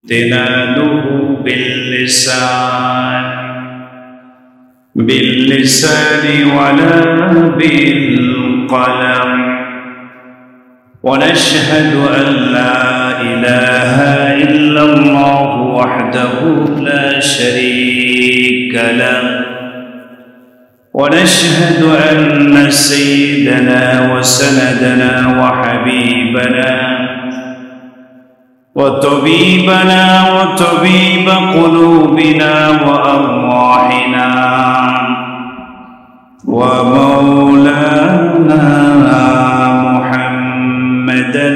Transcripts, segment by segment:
تناله باللسان ولا بالقلم ونشهد أن لا إله إلا الله وحده لا شريك له ونشهد أن سيدنا وسندنا وحبيبنا وطبيبنا وطبيب قلوبنا وأرواحنا ومولانا محمدا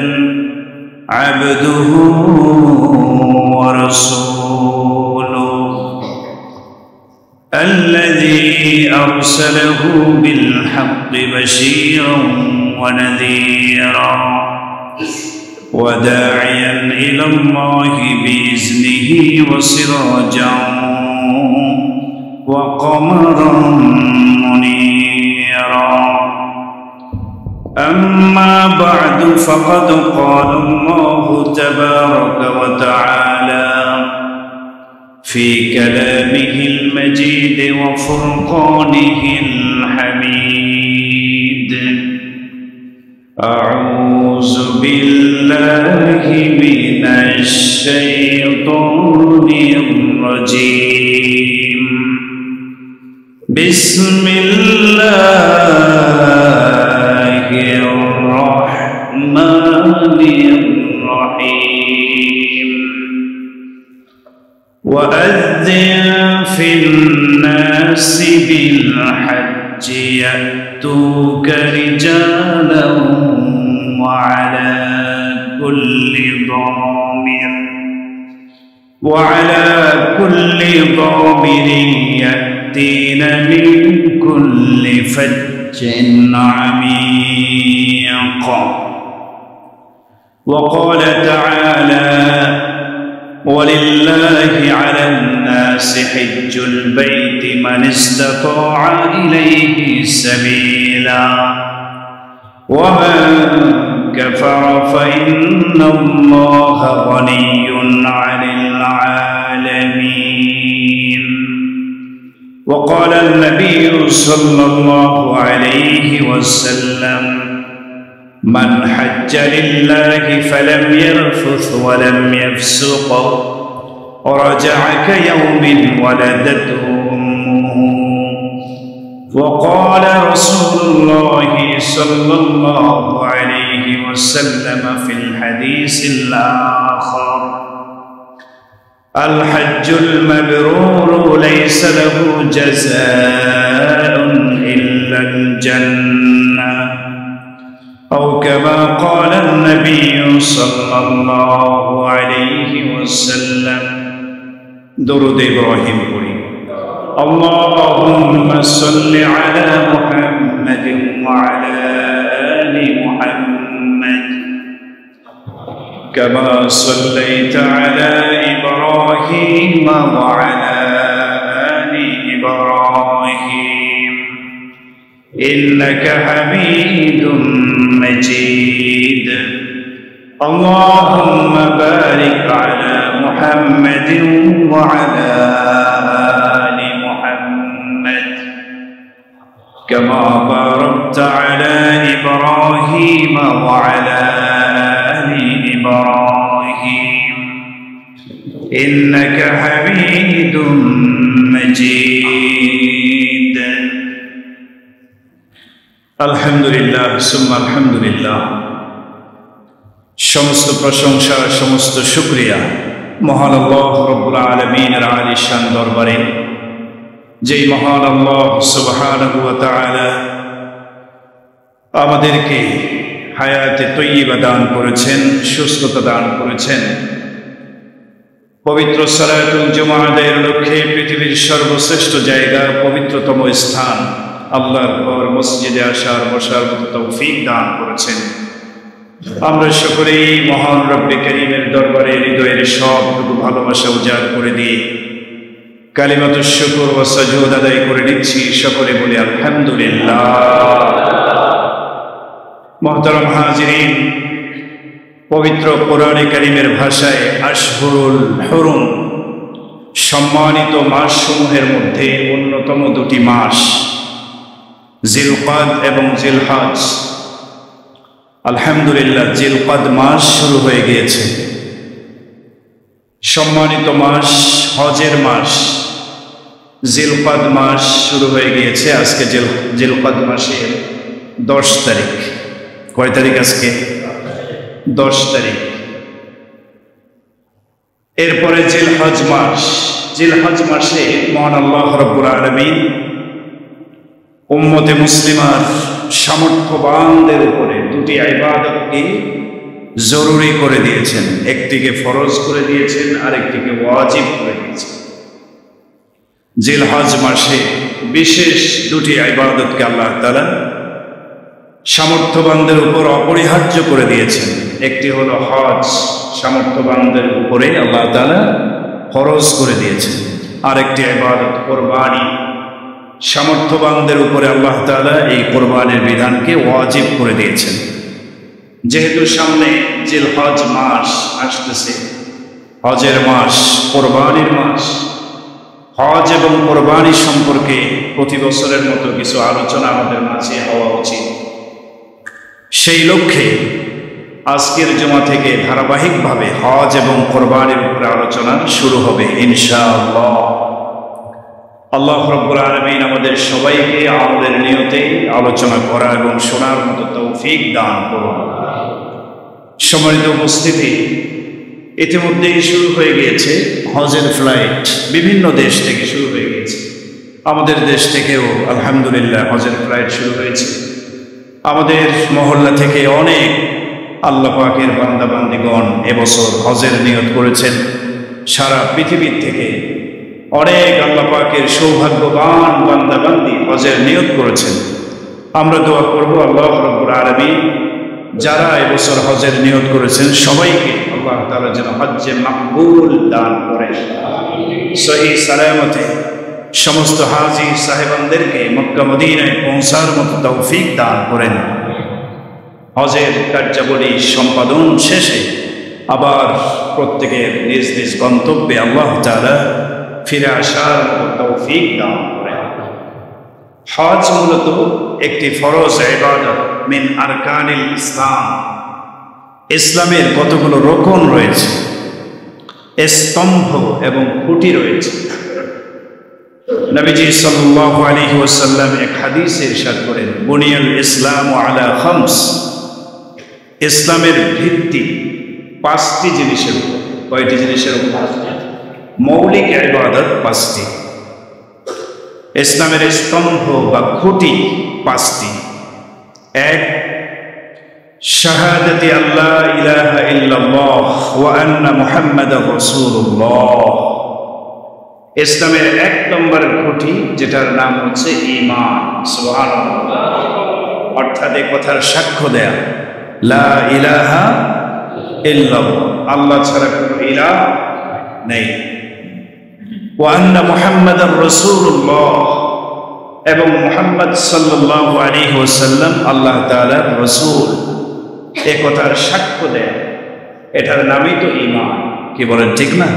عبده ورسوله الذي أرسله بالحق بشيرا ونذيرا وداعيا إلى الله بإذنه وسراجا وقمرا منيرا أما بعد فقد قال الله تبارك وتعالى في كلامه المجيد وفرقانه الحميد أعوذ بالله من الشيطان الرجيم بسم الله الرحمن الرحيم وأذن في الناس بالحج يأتوك رجالا وعلى كل ضامر يأتين من كل فج عميق وقال تعالى ولله على الناس حج البيت من استطاع إليه سبيلا ومن كفر فإن الله غني عن العالمين وقال النبي صلى الله عليه وسلم من حج لله فلم يرفث ولم يفسق رجع كيوم ولدته أمه وقال رسول الله صلى الله عليه وسلم في الحديث الآخر الحج المبرور ليس له جزاء إلا الجنة أو كما قال النبي صلى الله عليه وسلم درود إبراهيم قريب اللهم صل على محمد وعلى آل محمد كما صليت على إبراهيم وعلى آل إبراهيم إنك حميد مجيد اللهم بارك على محمد وعلى آل محمد كما باركت على إبراهيم وعلى آل إبراهيم إنك حميد مجيد الحمد لله ثم الحمد لله সমস্ত প্রশংসা সমস্ত শুকরিয়া মহান আল্লাহ রব্বুল আলামিনের আলিশান দরবারে যেই মহান আল্লাহ সুবহানাহু ওয়া তাআলা আমাদেরকে হায়াতে তৈয়বা দান করেছেন সুস্থতা দান করেছেন পবিত্র সালাতুল জুমআ আদায়ের লক্ষ্যে পৃথিবীর সর্বশ্রেষ্ঠ জায়গা পবিত্রতম স্থান আল্লাহর ঘর মসজিদে আসার বসার মতো তৌফিক দান করেছেন আমরা সকলেই মহান রব্বে কারীমের দরবারে হৃদয়ের সবটুকু ভালোবাসা উজাড় করে দিয়ে কালিমাতুশ শুকর ওয়া সাজুদ আদায় করে নিচ্ছি সকলে বলে আলহামদুলিল্লাহ মুহতারাম হাজিরিন পবিত্র কোরআনে কারীমের ভাষায় আশহুরুল হুরুম, সম্মানিত মাসসমূহের মধ্যে অন্যতম দুটি মাস জিলকাদ এবং জিলহজ। আলহামদুলিল্লাহ, জিলকাদ মাস শুরু হয়ে গিয়েছে, সম্মানিত মাস, হজের মাস। জিলকাদ মাস শুরু হয়ে গিয়েছে। আজকে জিলকাদ মাসের 10 তারিখ। কয় তারিখ আজকে? 10 তারিখ। এরপরে জিলহজ মাস। জিলহজ মাসে মহান আল্লাহ রাব্বুল আলামিন উম্মতে মুসলিমার সামর্থ্যবানদের উপরে দুটি ইবাদতকে জরুরি করে দিয়েছেন। একটিকে ফরজ করে দিয়েছেন, আরেকটিকে ওয়াজিব করে দিয়েছেন। জিলহজ মাসে বিশেষ দুটি ইবাদতকে আল্লাহ তাআলা সামর্থ্যবানদের উপর অপরিহার্য করে দিয়েছেন। একটি হলো হজ, সামর্থ্যবানদের উপরে আল্লাহ তাআলা ফরজ করে দিয়েছেন। আরেকটি ইবাদত কুরবানি, সামর্থ্যবানদের উপরে আল্লাহ তাআলা এই কুরবানির বিধানকে ওয়াজিব করে দিয়েছেন। যেহেতু সামনে জিলহজ মাস আসতেছে, হজের মাস, কুরবানির মাস, হজ এবং কুরবানি সম্পর্কে প্রতি বছরের মতো কিছু আলোচনা আমাদের মাঝে হওয়া উচিত। সেই লক্ষ্যে আজকের জুমা থেকে ধারাবাহিকভাবে হজ এবং কুরবানির উপরে আলোচনা শুরু হবে ইনশাআল্লাহ। আল্লাহ রাব্বুল আলামিন আমাদের সবাইকে আমাদের নিয়তে আলোচনা করা এবং শোনার মতো তৌফিক দান করুন। সম্মানিত উপস্থিতি, ইতিমধ্যেই শুরু হয়ে গিয়েছে হজের ফ্লাইট, বিভিন্ন দেশ থেকে শুরু হয়ে গিয়েছে। আমাদের দেশ থেকেও আলহামদুলিল্লাহ হজের ফ্লাইট শুরু হয়েছে। আমাদের মহল্লা থেকে অনেক আল্লাহ পাকের বান্দা বান্দিগণ এবছর হজের নিয়ত করেছেন। সারা পৃথিবীর থেকে অনেক আল্লাহ পাকের সৌভাগ্যবান বান্দা বান্দি হজের নিয়ত করেছেন। আমরা দোয়া করব আল্লাহ রাব্বুল আলামিন যারা এবছর হজের নিয়ত করেছেন সবাইকে আল্লাহ তাআলা যেন হজ্জে মাকবুল দান করেন। সহি সালামতে সমস্ত হাজী সাহেবানদেরকে মক্কা মদিনায় পৌঁছার মতো তৌফিক দান করেন। হজের কার্যাবলী সম্পাদন শেষে আবার প্রত্যেকের নিজ নিজ গন্তব্যে আল্লাহ তাআলা ফিরে আসার মতো তৌফিক দান করেন। হজ মূলত একটি ফরজ ইবাদত মিন আরকানিল ইসলাম। ইসলামের কতগুলো রোকন রয়েছে, স্তম্ভ এবং খুঁটি রয়েছে। নবীজি সাল্লাল্লাহু আলাইহি ওয়াসাল্লাম এক হাদিসে ইরশাদ করেন, বুনিয়াল ইসলামু আলা খামস। ইসলামের ভিত্তি 5টি জিনিসের উপর। কয়টি জিনিসের উপর? মৌলিক ইবাদত 5টি। ইসলামের স্তম্ভ বা খুঁটি 5টি। 1, শাহাদাতি আল্লাহ ইলাহা ইল্লাল্লাহ ওয়া আন্না মুহাম্মাদার রাসূলুল্লাহ। ইসলামের 1 নম্বর খুঁটি, যেটার নাম হচ্ছে ঈমান। সুবহানাল্লাহ। অর্থাৎ এই কথার সাক্ষ্য দেয়া, লা ইলাহা ইল্লাল্লাহ, আল্লাহ ছাড়া কোনো ইলাহ নেই। ওয়া আন্না মুহাম্মাদার রাসূলুল্লাহ, এবং মুহাম্মদ সাল্লাল্লাহু আলাইহি ওয়াসাল্লাম আল্লাহ তাআলার রাসূল, এই কথার সাক্ষ্য দেয়। এটার নামই তো ঈমান। কি বলেন, ঠিক না?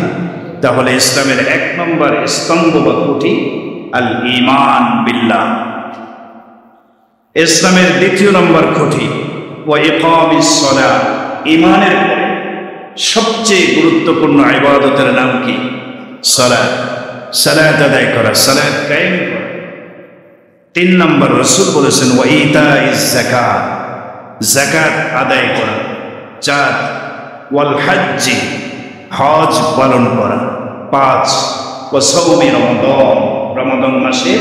তাহলে ইসলামের 1 নম্বর স্তম্ভ বা খুঁটি আল ঈমান বিল্লাহ। ইসলামের 2 নম্বর খুঁটি ওয়া ইকামিস সালাহ। ঈমানের পরে সবচেয়ে গুরুত্বপূর্ণ ইবাদতের নাম কি? সালাত। সালাত আদায় করা, সালাত কায়েম করা। 3 নম্বর রাসূল বলেছেন ওয়া ইতাইজ যাকাত, যাকাত আদায় করা। 4, ওয়াল হজ্জি, হজ পালন করা। 5, ওয়া সাওমি রমাদান, রমাদান মাসে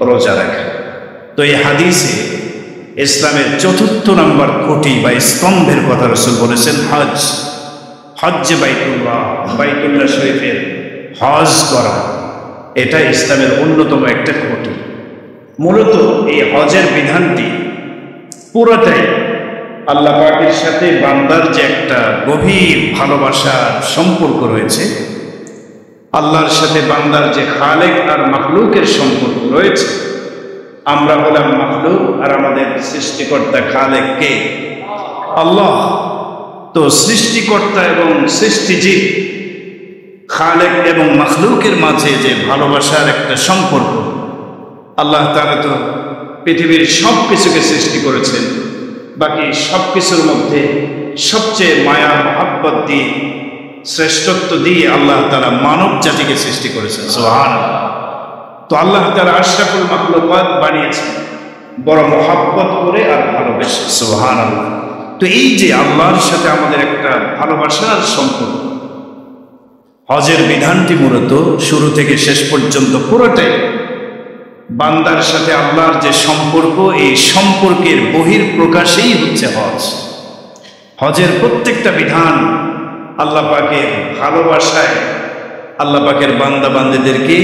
রোজা রাখা। তো এই হাদিসে ইসলামের 4র্থ নম্বর খুঁটি বা স্তম্ভের কথা রাসূল বলেছেন হজ। হজ্জে বাইতুল্লাহ, বাইতুল্লাহ শরীফের হজ করা, এটা ইসলামের অন্যতম একটা খুঁটি। মূলত এই হজের বিধানটি পুরোটাই আল্লাহ পাকের সাথে বান্দার যে একটা গভীর ভালোবাসার সম্পর্ক রয়েছে, আল্লাহর সাথে বান্দার যে খালেক আর মাখলুকের সম্পর্ক রয়েছে। আমরা হলাম মাখলুক আর আমাদের সৃষ্টিকর্তা খালেক কে? আল্লাহ। তো সৃষ্টিকর্তা এবং সৃষ্টিজীব, খালেক এবং মাখলুকের মাঝে যে ভালোবাসার একটা সম্পর্ক, আল্লাহ তাআলা তো পৃথিবীর সব কিছুকে সৃষ্টি করেছেন, বাকি সব কিছুর মধ্যে সবচেয়ে মায়া মহাব্বত দিয়ে, শ্রেষ্ঠত্ব দিয়ে আল্লাহ তাআলা মানব জাতিকে সৃষ্টি করেছেন। সুবহানাল্লাহ। তো আল্লাহ তাআলা আশরাফুল মাখলুকাত বানিয়েছেন বড় মহাব্বত করে আর ভালোবেসে। সুবহানাল্লাহ। তো এই যে আল্লাহর সাথে আমাদের একটা ভালোবাসার সম্পর্ক, হজের বিধানটি মূলত শুরু থেকে শেষ পর্যন্ত পুরোটাই বান্দার সাথে আল্লাহর যে সম্পর্ক, এই সম্পর্কের বহির প্রকাশেই হচ্ছে হজ। হজের প্রত্যেকটা বিধান আল্লাহ পাকের ভালোবাসায় আল্লাহ পাকের বান্দা বান্দীদেরকে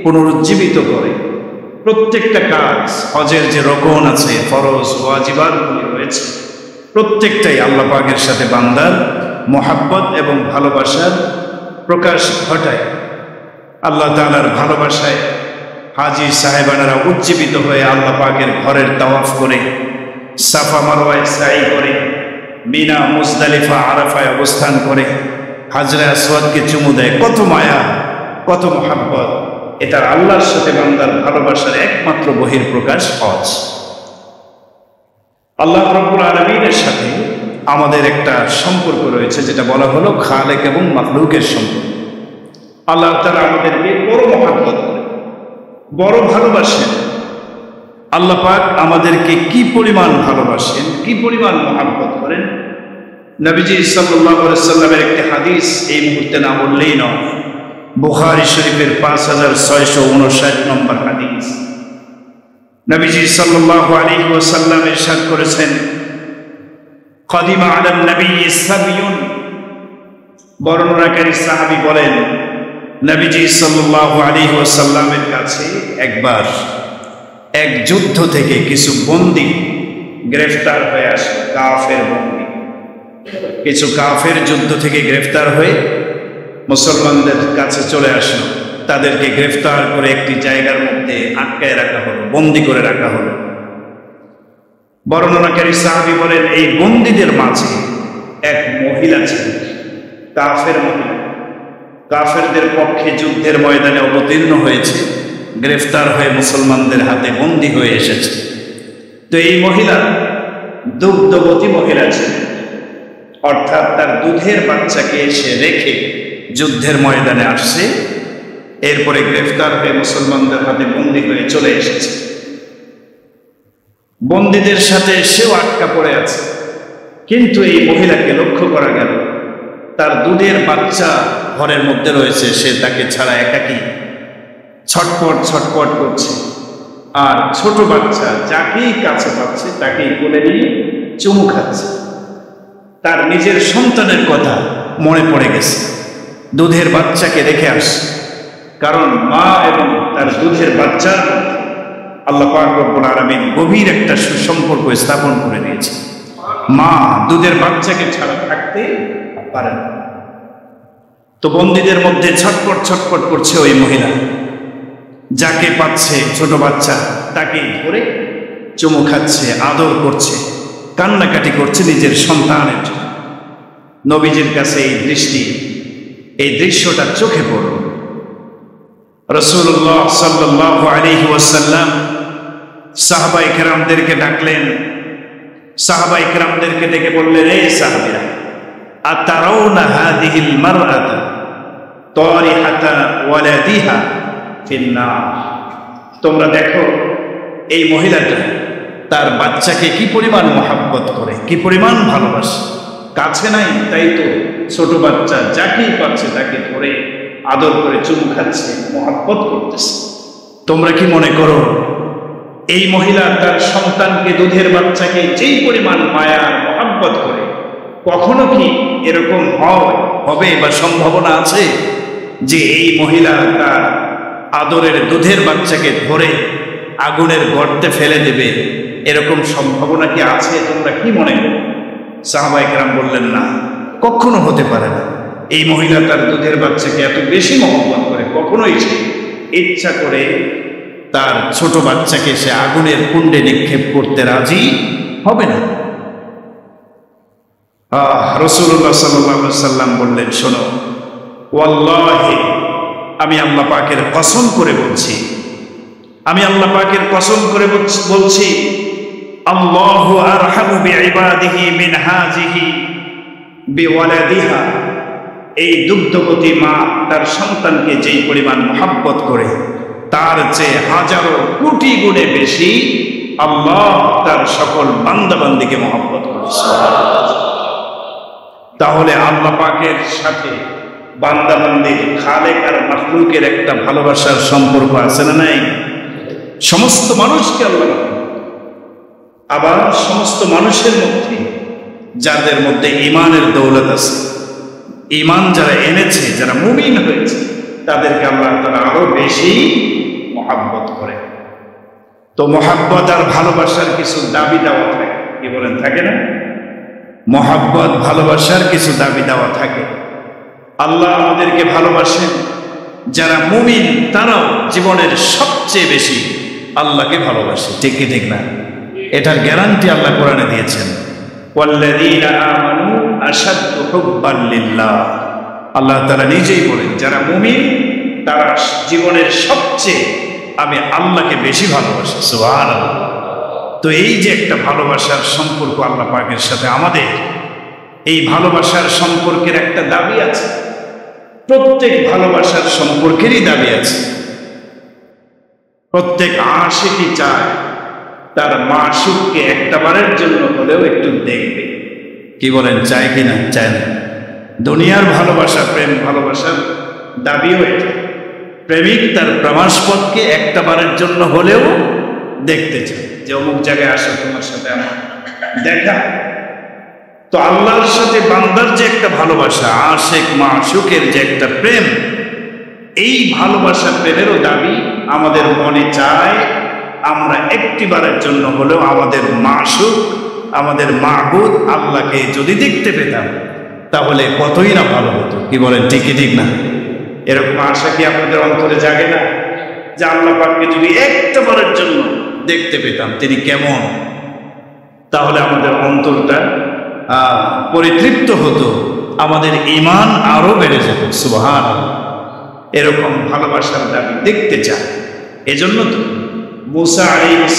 পুনরুজ্জীবিত করে। প্রত্যেকটা কাজ, হজের যে রকন আছে, ফরজ ওয়াজিবাতগুলি রয়েছে, প্রত্যেকটাই আল্লাহ পাকের সাথে বান্দার মহাব্বত এবং ভালোবাসার প্রকাশ ঘটায়। আল্লাহ তাআলার ভালোবাসায় হাজী সাহেবানারা উজ্জীবিত হয়ে আল্লাহ পাকের ঘরের তাওয়াফ করে, সাফা মারওয়ায় সাই করে, মিনা মুজদালিফা আরাফায় অবস্থান করে হাজরে আসওয়াদকে চুমু দেয়। কত মায়া, কত মহাব্বত! এটা আল্লাহর সাথে বান্দার ভালোবাসার একমাত্র বহির প্রকাশ হজ। আল্লাহ রাব্বুল আলামিনের সাথে আমাদের একটা সম্পর্ক রয়েছে, যেটা বলা হলো খালেক এবং মাখলুকের সম্পর্ক। আল্লাহ তাআলা আমাদেরকে বড় মহাব্বত করেন, বড় ভালোবাসেন। আল্লাহ পাক আমাদেরকে কি পরিমাণ ভালোবাসেন, কি পরিমাণ মহাব্বত করেন। নবীজি সাল্লাল্লাহু আলাইহি ওয়াসাল্লামের একটি হাদিস এই মুহূর্তে না বললেই নয়, বুখারী শরীফের 5659 নম্বর হাদিস। নবীজি সাল্লাল্লাহু আলাইহি ওয়াসাল্লাম ইরশাদ করেছেন, কাদিমা আলান নবী সাবিয়ুন। বর্ণনাকারী সাহাবী বলেন, নবীজি সাল্লাল্লাহু আলাইহি ওয়াসাল্লামের কাছে একবার এক যুদ্ধ থেকে কিছু বন্দী গ্রেফতার হয়ে আসে, কাফের বন্দী। কিছু কাফের যুদ্ধ থেকে গ্রেফতার হয়ে মুসলমানদের কাছে চলে আসলো। তাদেরকে গ্রেফতার করে একটি জায়গার মধ্যে আটকায় রাখা হলো, বন্দী করে রাখা হলো। বর্ণনাকারী সাহাবী বলেন, এই বন্দীদের মাঝে এক মহিলা ছিলেন, কাফের মহিলা। কাফেরদের পক্ষে যুদ্ধের ময়দানে অবতীর্ণ হয়েছে, গ্রেফতার হয়ে মুসলমানদের হাতে বন্দী হয়ে এসেছে। তো এই মহিলা দুগ্ধবতী মহিলা ছিলেন, অর্থাৎ তার দুধের বাচ্চাকে এসে রেখে যুদ্ধের ময়দানে আসছে, এরপরে গ্রেফতার হয়ে মুসলমানদের হাতে বন্দী হয়ে চলে এসেছে। বন্দীদের সাথে সেও আটকা পড়ে আছে, কিন্তু এই মহিলাকে লক্ষ্য করা গেল তার দুধের বাচ্চা ঘরের মধ্যে রয়েছে, সে তাকে ছাড়া একাকী ছটপট ছটপট করছে। আর ছোট বাচ্চা যাকেই কাছে পাচ্ছে তাকেই কোলে নিয়ে চুমু খাচ্ছে। তার নিজের সন্তানের কথা মনে পড়ে গেছে, দুধের বাচ্চাকে রেখে আসছে। কারণ মা এবং তার দুধের বাচ্চা আল্লাহ পাক রব্বুল আলামিন গভীর একটা সুসম্পর্ক স্থাপন করে দিয়েছে। মা দুধের বাচ্চাকে ছাড়া থাকতে পারে না। তো বন্দীদের মধ্যে ছটপট ছটপট করছে ওই মহিলা, যাকে পাচ্ছে ছোট বাচ্চা তাকে ধরে চুমু খাচ্ছে, আদর করছে, কান্নাকাটি করছে নিজের সন্তানের জন্য। নবীজির কাছে এই দৃশ্যটা চোখে পড়ল। রাসূলুল্লাহ সাল্লাল্লাহু আলাইহি ওয়াসাল্লাম সাহাবায়ে কেরামদেরকে ডাকলেন। সাহাবায়ে কেরামদেরকে ডেকে বললেন, রে সাহাবীরা, আতারাউনা হাদিহিল মারআতা তারিহাতা ওয়ালাদিহা ফিন্নার। তোমরা দেখো এই মহিলাটা তার বাচ্চাকে কি পরিমাণ মহাব্বত করে, কি পরিমাণ ভালোবাসে। কাছে নাই তাই তো ছোট বাচ্চা যাকেই পাচ্ছে তাকে ধরে আদর করে চুমু খাচ্ছে, মহাব্বত করতেছে। তোমরা কি মনে করো এই মহিলা তার সন্তানকে, দুধের বাচ্চাকে যেই পরিমাণ মায়া মহাব্বত করে, কখনো কি এরকম হবে বা সম্ভাবনা আছে যে এই মহিলা তার আদরের দুধের বাচ্চাকে ধরে আগুনের গর্তে ফেলে দেবে? এরকম সম্ভাবনা কি আছে? তোমরা কি মনে করো? সাহাবায়ে কেরাম বললেন, না, কখনো হতে পারে না। এই মহিলা তার দুধের বাচ্চাকে এত বেশি মহব্বত করে, কখনোই সে ইচ্ছা করে তার ছোট বাচ্চাকে সে আগুনের কুণ্ডে নিক্ষেপ করতে রাজি হবে না। রাসূলুল্লাহ সাল্লাল্লাহু আলাইহি সাল্লাম বললেন, শোনো, ওয়াল্লাহি, আমি আল্লাহ পাকের কসম করে বলছি, আমি আল্লাহ পাকের কসম করে বলছি, আল্লাহু আরহামু বিইবাদিহি মিন হাযিহি বিওয়ালাদিহা। এই দুগ্ধবতী মা তার সন্তানকে যেই পরিমাণ মহব্বত করে, তার চেয়ে হাজারো কোটি গুণে বেশি আল্লাহ তার সকল বান্দাবান্দিকে মহব্বত করে। তাহলে আল্লাহ পাকের সাথে বান্দাবান্দির, খালেক আর মাখলুকের একটা ভালোবাসার সম্পর্ক আছে না নাই? সমস্ত মানুষকে আল্লাহ, আবার সমস্ত মানুষের মধ্যে যাদের মধ্যে ঈমানের দৌলত আছে, ঈমান যারা এনেছে, যারা মুমিন হয়েছে, তাদেরকে আল্লাহ তাআলা আরো বেশি মহব্বত করে। তো মহব্বত আর ভালোবাসার কিছু দাবি দেওয়া থাকে, কি বলেন, থাকে না? মহব্বত, ভালোবাসার কিছু দাবি দেওয়া থাকে। আল্লাহ আমাদেরকে ভালোবাসেন, যারা মুমিন তারাও জীবনের সবচেয়ে বেশি আল্লাহকে ভালোবাসে। ঠিক কি ঠিক না? এটার গ্যারান্টি আল্লাহ কোরআনে দিয়েছেন, ওয়াল্লাযীনা আমানু আশাদ্দু হুব্বান লিল্লাহ। আল্লাহ তাআলা নিজেই বলেন, যারা মুমিন তারা জীবনের সবচেয়ে আমি আল্লাহকে বেশি ভালোবাসি। সুবহানাল্লাহ। তো এই যে একটা ভালোবাসার সম্পর্ক আল্লাহ পাকের সাথে আমাদের, এই ভালোবাসার সম্পর্কের একটা দাবি আছে। প্রত্যেক ভালোবাসার সম্পর্কেরই দাবি আছে। প্রত্যেক আশিকই চায় তার মাশুককে একটাবারের জন্য হলেও একটু দেখবে। কি বলেন, চায় কি না? চায় না। দুনিয়ার ভালোবাসা, প্রেম ভালোবাসার দাবিও এটা। প্রেমিক তার প্রেমাস্পদকে একটাবারের জন্য হলেও দেখতে চায়, যে অমুক জায়গায় আসো, তোমার সাথে আমার দেখা। তো আল্লাহর সাথে বান্দার যে একটা ভালোবাসা, আশিক মাশুকের যে একটা প্রেম, এই ভালোবাসা, প্রেমেরও দাবি আমাদের মনে চায় আমরা একটিবারের জন্য হলেও আমাদের মাশুক, আমাদের মাবুদ আল্লাহকে যদি দেখতে পেতাম তাহলে কতই না ভালো হতো। কি বলেন, ঠিক কি ঠিক না? এরকম আশা কি আপনাদের অন্তরে জাগে না, যে আল্লাহ পাককে যদি একটাবারের জন্য দেখতে পেতাম তিনি কেমন, তাহলে আমাদের অন্তরটা পরিতৃপ্ত হতো, আমাদের ঈমান আরো বেড়ে যেত। সুবহানাল্লাহ। এরকম ভালোবাসার দাবি দেখতে চায়। এজন্য তো মুসা আলাইহিস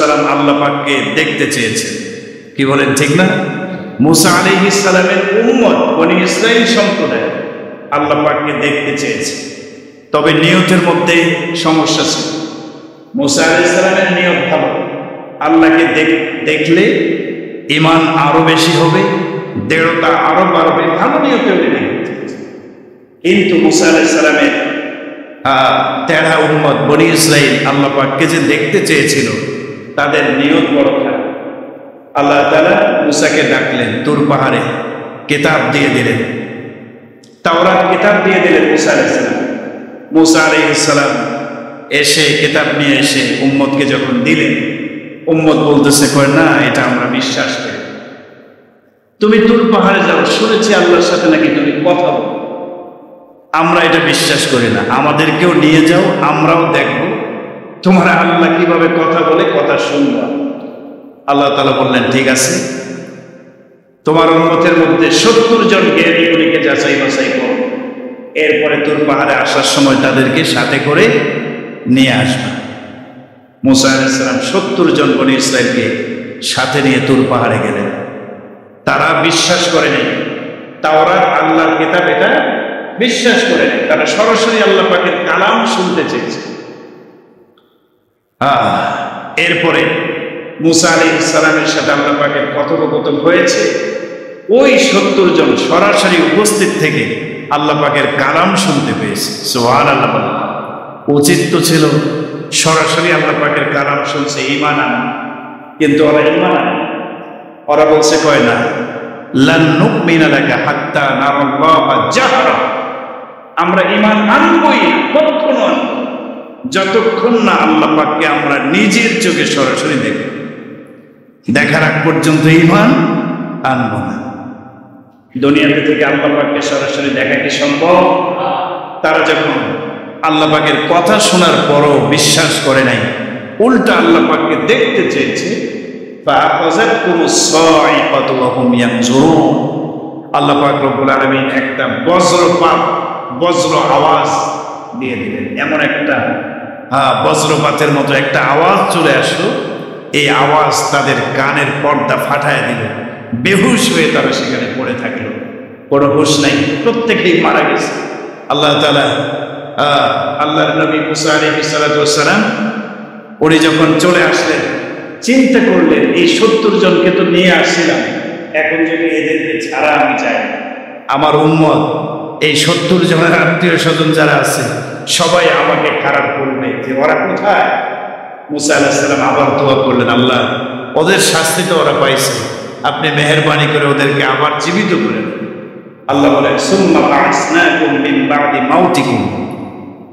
সালাম আল্লাহ পাককে দেখতে চেয়েছেন। কি বলেন, ঠিক না? মুসা আলাইহিস সালামের উম্মত বনি ইসরাইল সম্প্রদায় আল্লাহ পাককে দেখতে চেয়েছে, তবে নিয়তের মধ্যে সমস্যা ছিল। মুসা আলাইহিস সালামের নিয়ত ভালো, আল্লাহকে দেখলে ঈমান আরো বেশি হবে, দৃঢ়তা আরো বাড়বে, ভালো নিয়তে নেই। কিন্তু মুসা আলাইহিস সালামের তেরা উম্মত বনি ইসরাইল আল্লাহ পাককে যে দেখতে চেয়েছিল, তাদের নিয়ত বড় খারাপ। আল্লাহ তাআলা মুসাকে ডাকলেন, তুর পাহাড়ে কিতাব দিয়ে দিলেন, তাওরাত কিতাব দিয়ে দিলেন মুসা আলাইহিস সালাম। মুসা আলাইহিস সালাম এসে কিতাব নিয়ে এসে উম্মতকে যখন দিলেন, উম্মত বলতেছে, কয় না, এটা আমরা বিশ্বাস করি। তুমি তুর পাহাড়ে যাও, শুনেছি আল্লাহর সাথে নাকি তুমি কথা বলো, আমরা এটা বিশ্বাস করি না, আমাদেরকেও নিয়ে যাও, আমরাও দেখব তোমার আল্লাহ কিভাবে কথা বলে, কথা শুনব। আল্লাহ তাআলা বললেন, ঠিক আছে, তোমার উম্মতের মধ্যে 70 জন জ্ঞানী গুণীকে যাচাই বাছাই করো, এরপরে তুর পাহাড়ে আসার সময় তাদেরকে সাথে করে নিয়ে আসবে। মুসা আলাইহিস সালাম 70 জন বনি ইসরাইলকে সাথে নিয়ে তুর পাহাড়ে গেলেন। তারা বিশ্বাস করেনি তাওরাত আল্লাহর কিতাব, এটা বিশ্বাস করে নেই। তারা সরাসরি আল্লাহ পাকের কালাম শুনতে চেয়েছে। এরপরে মুসা আলাইহিস সালামের সাথে আল্লাহ পাকের কথোপকথন হয়েছে। ওই 70 জন সরাসরি উপস্থিত থেকে আল্লাহ পাকের কালাম শুনতে পেয়েছে। সুবহানাল্লাহ। উচিত তো ছিল সরাসরি আল্লাহ পাকের কালাম শুনছে, ঈমান আনা, কিন্তু ওরা ঈমান আনে। ওরা বলছে, কয় না, লান নুমিনা লাকা হাত্তা নারাল্লাহা জাহরা, আমরা ঈমান আনবই কখনো যতক্ষণ না আল্লাহ পাককে আমরা নিজের চোখে সরাসরি দেখব। দেখার আগ পর্যন্ত ঈমান আনবো না। দুনিয়াতে থেকে আল্লাহ পাককে সরাসরি দেখা কি সম্ভব? তারা যখন আল্লাহ পাকের কথা শোনার পরও বিশ্বাস করে নাই, উল্টা আল্লাহ পাককে দেখতে চেয়েছে, ফাআখাযাতকুমুস সাইকাতু ওয়া হুম ইয়ানজুরুন। আল্লাহ পাক রব্বুল আলামিন একটা বজ্রপাত, বজ্র আওয়াজ দিয়ে দিলেন। এমন একটা বজ্রপাতের মতো একটা আওয়াজ চলে আসলো, এই আওয়াজ তাদের কানের পর্দা ফাটায় দিল। বেহুশ হয়ে তারা সেখানে পড়ে থাকলো, কোনো হুঁশ নাই, প্রত্যেকেই মারা গেছে। আল্লাহ তাআলা আল্লাহর নবী মুসা আলাইহিস সালাতু ওয়াস সালাম উনি যখন চলে আসলেন, চিন্তা করলেন এই 70 জনকে তো নিয়ে আসছিলাম, এখন যদি এদেরকে ছাড়া আমি যাই, আমার উম্মত এই 70 জনের আত্মীয় স্বজন যারা আছে সবাই আমাকে খারাপ করবে যে ওরা কোথায়। মুসা আলাইহিস সালাম আবার দোয়া করলেন, আল্লাহ ওদের শাস্তি তো ওরা পাইছে, আপনি মেহেরবানি করে ওদেরকে আবার জীবিত করে দেন। আল্লাহ বলেন, সুম্মা বা'আসনাকুম মিন বা'দি মাউতিকুম,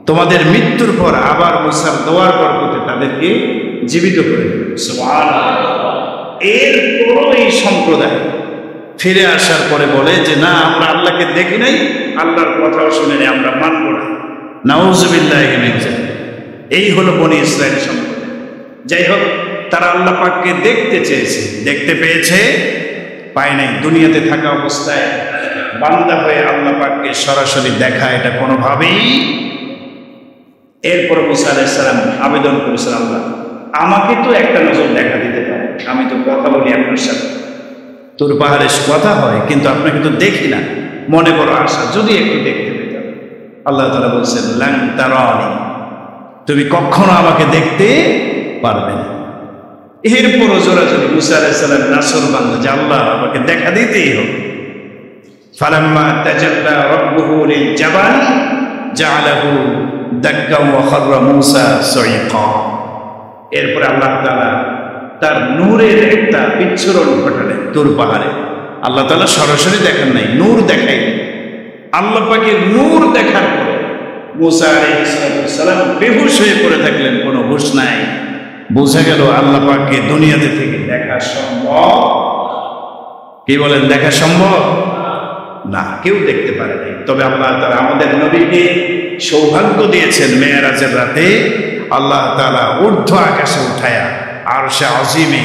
তোমাদের মৃত্যুর পর আবার মুসার দোয়ার বরকতে তাদেরকে জীবিত করে দিলেন। সুবহানাল্লাহ। এরপরও এই সম্প্রদায় ফিরে আসার পরে বলে যে না, আমরা আল্লাহকে দেখি নাই, আল্লাহর কথাও শুনে নেই, আমরা মানব না। নাউযুবিল্লাহি মিন যালিক। এই হলো বনি ইসরাইল সম্প্রদায়। যাই হোক, তারা আল্লাহ পাককে দেখতে চেয়েছে, দেখতে পেয়েছে, পায় নাই। দুনিয়াতে থাকা অবস্থায় বান্দা হয়ে আল্লাহ পাককে সরাসরি দেখা এটা কোনোভাবেই। এরপর মুসা আলাইহিস সালাম আবেদন করেছেন, আল্লাহ আমাকে তো একটা নজর দেখা দিতে পারে, আমি তো কথা বলি আপনার সাথে, তোর পাহাড়ে কথা হয়, কিন্তু আপনাকে তো দেখি না, মনে বড় আশা যদি একটু দেখতে পেতাম। আল্লাহ তাআলা বলছেন, লান তারানি, তুমি কখনো আমাকে দেখতে পারবে না। এরপরও জোরাজোরি মুসা আলাইহিস সালাম নাসর বান্দা যে আল্লাহ আমাকে দেখা দিতেই হবে। ফালাম্মা তাজাল্লা রাব্বুহু লিল জাবাল জাআলাহু দাক্কা ওয়া খাররা মুসা সাইকা। এরপরে আল্লাহ তাআলা তার নূরের একটা বিচ্ছুরণ ঘটালেন তুর পাহাড়ে। আল্লাহ তাআলা সরাসরি দেখেন নাই, নূর দেখাই। আল্লাহ পাকের নূর দেখার পরে মুসা আলাইহিস সালাম বেহুশ হয়ে পড়ে থাকলেন, কোনো হুঁশ নাই। বোঝা গেল আল্লাহ পাককে দুনিয়াতে থেকে দেখা সম্ভব। কি বলেন, দেখা সম্ভব না, কেউ দেখতে পারে নাই। তবে আল্লাহ তাআলা আমাদের নবীকে সৌভাগ্য দিয়েছেন, মেরাজের রাতে আল্লাহ তাআলা ঊর্ধ্ব আকাশে উঠায়া আরশে আজিমে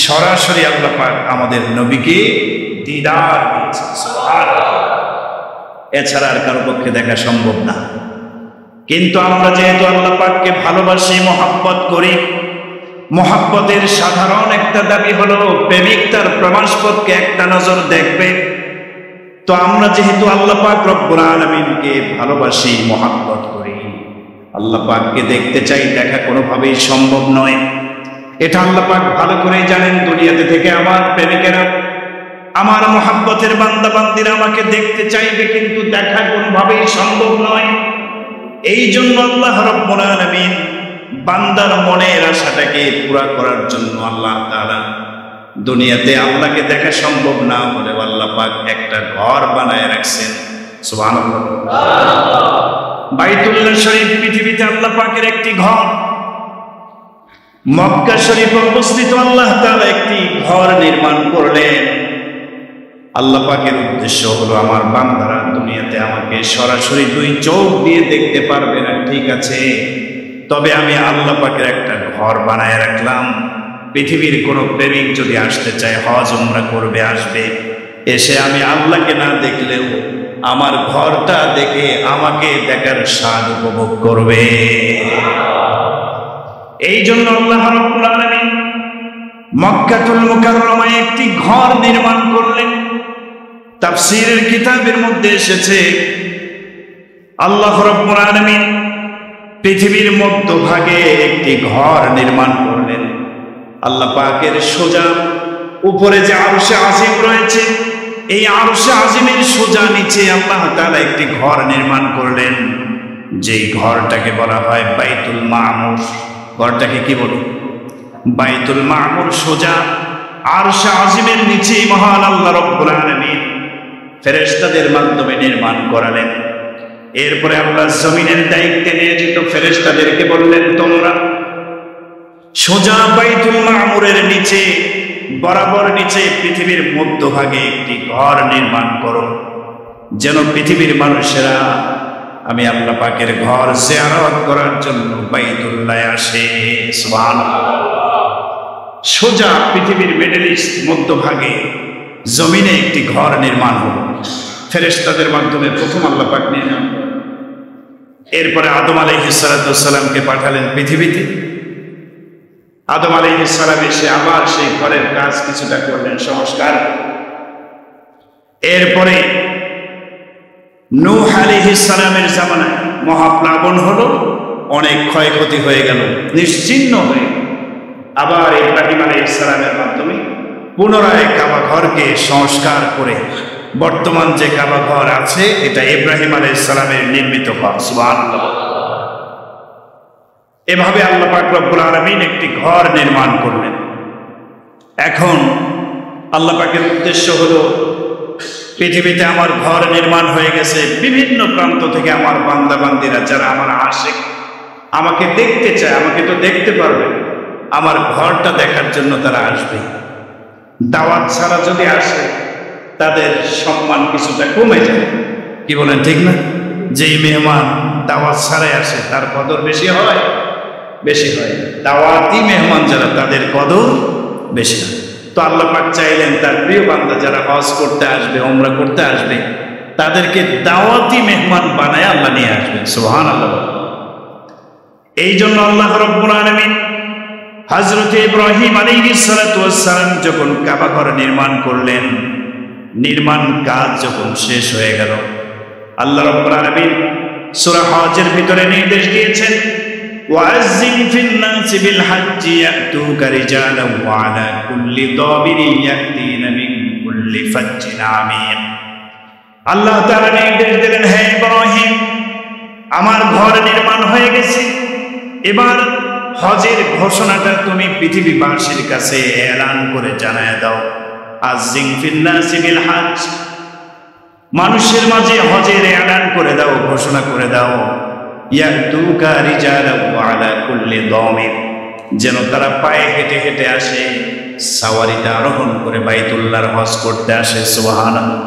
সরাসরি আল্লাহ পাক আমাদের নবীকে দিদার দিয়েছেন। সুবহানাল্লাহ। এছাড়া আর কারো পক্ষে দেখা সম্ভব না। কিন্তু আমরা যেহেতু আল্লাহ পাককে ভালোবাসি, মহব্বত করি, মহব্বতের সাধারণ একটা দাবি হলো প্রেমিক তার প্রমাণপত্রকে একটা নজর দেখবে। তো আমরা যেহেতু আল্লাহ পাক রব্বুল আলামিনকে ভালোবাসি, মহব্বত করি, আল্লাহ পাককে দেখতে চাই, দেখা কোনোভাবেই সম্ভব নয়। এটা আল্লাহ পাক ভালো করেই জানেন। দুনিয়াতে থেকে আমার প্রেমিকেরা, আমার মহব্বতের বান্দা বান্দিরা আমাকে দেখতে চাইবে, কিন্তু দেখা কোনোভাবেই সম্ভব নয়। এই জন্য আল্লাহ রব্বুল আলামিন বান্দার মনের আশাটাকে পুরা করার জন্য আল্লাহ তাআলা দুনিয়াতে আল্লাহকে দেখা সম্ভব না হলে আল্লাহ পাক একটা ঘর বানায় রাখছেন। সুবহানাল্লাহ। বাইতুল্লাহ শরীফ পৃথিবীতে আল্লাহ পাকের একটি ঘর। মক্কা শরীফ অবস্থিত আল্লাহ তাআলা একটি ঘর নির্মাণ করলেন। আল্লাহ পাকের উদ্দেশ্য হলো আমার বান্দারা দুনিয়াতে আমাকে সরাসরি দুই চোখ দিয়ে দেখতে পারবে না, ঠিক আছে, তবে আমি আল্লাহ পাকের একটা ঘর বানায় রাখলাম। পৃথিবীর কোনো প্রেমিক যদি আসতে চায়, হজ উমরা করবে, আসবে, এসে আমি আল্লাহকে না দেখলেও আমার ঘরটা দেখে আমাকে দেখার স্বাদ উপভোগ করবে। এই জন্য আল্লাহ রাব্বুল আলামিন মক্কাতুল মুকাররমায় একটি ঘর নির্মাণ করলেন। তাফসীরের কিতাবের মধ্যে এসেছে আল্লাহ রাব্বুল আলামিন পৃথিবীর মধ্যভাগে একটি ঘর নির্মাণ করলেন। আল্লাহ পাকের সোজা উপরে যে আরশে আজিম রয়েছে, এই আরশে আজিমের সোজা নিচে আল্লাহ তাআলা একটি ঘর নির্মাণ করলেন, যেই ঘরটাকে বলা হয় বাইতুল মামুর। ঘরটাকে কি বলে? বাইতুল মামুর। সোজা আরশে আজিমের নিচে মহান আল্লাহ রাব্বুল আলামিন ফেরেশতাদের মাধ্যমে নির্মাণ করালেন। এরপরে আল্লাহ জমিনের দায়িত্বে নিয়োজিত ফেরেশতাদেরকে বললেন, তোমরা সোজা বাইতুল মামুরের নিচে, বরাবর নিচে পৃথিবীর মধ্যভাগে একটি ঘর নির্মাণ করো, যেন পৃথিবীর মানুষেরা আমি আল্লাহ পাকের ঘর জিয়ারত করার জন্য বাইতুল্লাহ আসে। সুবহানাল্লাহ। সোজা পৃথিবীর মিডল ইস্ট মধ্যভাগে জমিনে একটি ঘর নির্মাণ হলো। ফেরেশতাদের মাধ্যমে প্রথম আল্লাহ পাক নির্মাণ করেন। এরপরে আদম আলাইহিস সালামকে পাঠালেন পৃথিবীতে। আদম আলাইহিস সালাম এসে আবার সেই ঘরের কাজ কিছুটা করলেন, সংস্কার। এরপরে নূহ আলাইহিস সালামের জামানায় মহাপ্লাবন হলো, অনেক ক্ষয়ক্ষতি হয়ে গেল, নিশ্চিহ্ন হয়ে। আবার ইব্রাহিম আলাইহিস সালামের মাধ্যমে পুনরায় কাবা ঘরকে সংস্কার করে বর্তমান যে কাবা ঘর আছে এটা ইব্রাহিম আলাইহিস সালামের নির্মিত ঘর। সুবহানাল্লাহ। এভাবে আল্লাহ পাক রব্বুল আলামিন একটি ঘর নির্মাণ করলেন। এখন আল্লাহ পাকের উদ্দেশ্য হলো পৃথিবীতে আমার ঘর নির্মাণ হয়ে গেছে, বিভিন্ন প্রান্ত থেকে আমার বান্দা বান্দিরা যারা আমার আশিক, আমাকে দেখতে চায়, আমাকে তো দেখতে পারবে, আমার ঘরটা দেখার জন্য তারা আসবে। দাওয়াত ছাড়া যদি আসে তাদের সম্মান কিছুটা কমে যায়। কি বলেন, ঠিক না? যেই মেহমান দাওয়াত ছাড়াই আসে তার কদর বেশি হয়? বেশি হয়। দাওয়াতি মেহমান যারা তাদের কদর বেশি হয়। তো আল্লাহ পাক চাইলেন তার প্রিয় বান্দা যারা হজ করতে আসবে, উমরা করতে আসবে, তাদেরকে দাওয়াতি মেহমান বানায় আল্লাহ নিয়ে আসবেন। সুবহানাল্লাহ। এই জন্য আল্লাহ রাব্বুল আলামিন হযরত ইব্রাহিম আলাইহিস সালাতু ওয়াস সালাম যখন কাবা ঘর নির্মাণ করলেন, নির্মাণ কাজ যখন শেষ হয়ে গেল, আল্লাহ রাব্বুল আলামিন সূরা হজের ভিতরে নির্দেশ দিয়েছেন, ওয়াজ্জিন ফিন নাসি বিল হাজ্জি ইয়াতুকা রিজালান ওয়া আলা কুল্লি দাবিরিন ইয়াতিনা মিন কুল্লি ফাজ্জিন আমিক। আল্লাহ তাআলা নির্দেশ দিলেন, হে ইব্রাহিম, আমার ঘর নির্মাণ হয়ে গেছে, এবার হজের ঘোষণাটা তুমি পৃথিবীবাসীর কাছে এলান করে জানায় দাও। আযজিন ফিন নাসি বিল হজ, মানুষের মাঝে হজের এলান করে দাও, ঘোষণা করে দাও। ইয়াতুকা রিজালান ওয়া আলা কুল্লি দামির, যেন তারা পায়ে হেঁটে হেঁটে আসে, সাওয়ারিতে আরোহণ করে বাইতুল্লাহর হজ করতে আসে। সুবহানাল্লাহ।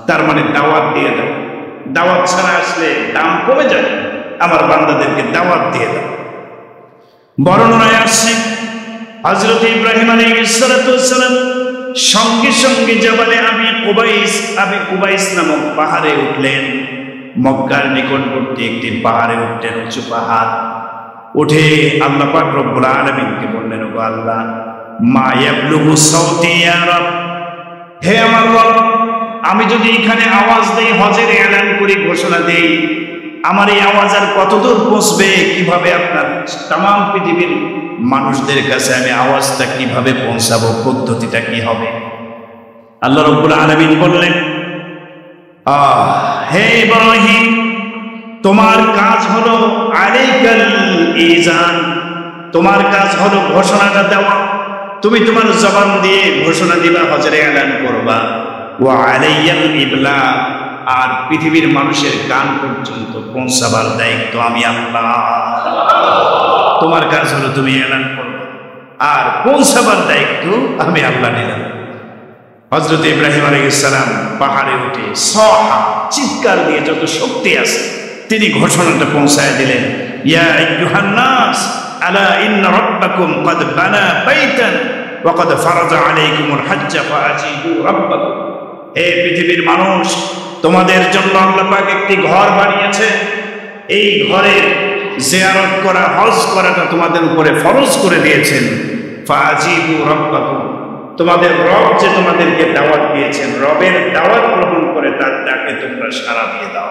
তার মানে দাওয়াত দিয়ে দাও। দাওয়াত ছাড়া আসলে দাম কমে যাবে, আমার বান্দাদেরকে দাওয়াত দিয়ে দাও। বর্ণনায় আসছে হযরত ইব্রাহিম আলাইহিস সালাতু ওয়াস সালাম সঙ্গে সঙ্গে জাবালে আবি কুবাইস নামক পাহাড়ে উঠলেন। মক্কার নিকটবর্তী একটি পাহাড়ে উঠলেন, উঁচু পাহাড়। উঠে আল্লাহ পাক রব্বুল আলামিনকে বললেন, ও আল্লাহ, মা ইয়াবলুগু সাউতি ইয়া রব, হে আমার রব, আমি যদি এখানে আওয়াজ দেই, হজের এলান করি, ঘোষণা দেই, আমার এই আওয়াজ আর কতদূর পৌঁছবে? কিভাবে আপনার তাম পৃথিবীর মানুষদের কাছে আমি আওয়াজটা কিভাবে পৌঁছাবো? পদ্ধতিটা কি হবে? আল্লাহ রাব্বুল আলামিন বললেন, হে ইব্রাহিম, তোমার কাজ হলো আলাইকাল ইজান, তোমার কাজ হলো ঘোষণাটা দেওয়া। তুমি তোমার জবান দিয়ে ঘোষণা দিবা, হজের এলান করবা। ওয়া আলাইয়াল ইবলা, আর পৃথিবীর মানুষের কান পর্যন্ত পৌঁছাবার দায়িত্ব আমি আল্লাহ। তোমার কাজ হলো তুমি এলান করবে, আর পৌঁছাবার দায়িত্ব আমি আল্লাহ নিলাম। হযরত ইব্রাহিম আলাইহিস সালাম পাহাড়ে উঠে সহা চিৎকার দিয়ে, যত শক্তি আছে, তিনি ঘোষণাটা পৌঁছায় দিলেন, ইয়া আইয়ুহান নাস আলা ইন্না রাব্বাকুম ক্বাদ বানা বাইতান ওয়া ক্বাদ ফারাজা আলাইকুমুল হজ্জ ফাআজিবু রাব্বাকুম। হে পৃথিবীর মানুষ, তোমাদের জন্য আল্লাহ পাক একটি ঘর বানিয়েছে। এই ঘরের জিয়ারত করা, হজ করাটা তোমাদের উপরে ফরজ করে দিয়েছেন। ফাআজিবু রাব্বাকুম, তোমাদের রব যে তোমাদেরকে দাওয়াত দিয়েছেন, রবের দাওয়াত গ্রহণ করে তার ডাকে তোমরা সাড়া দিয়ে দাও।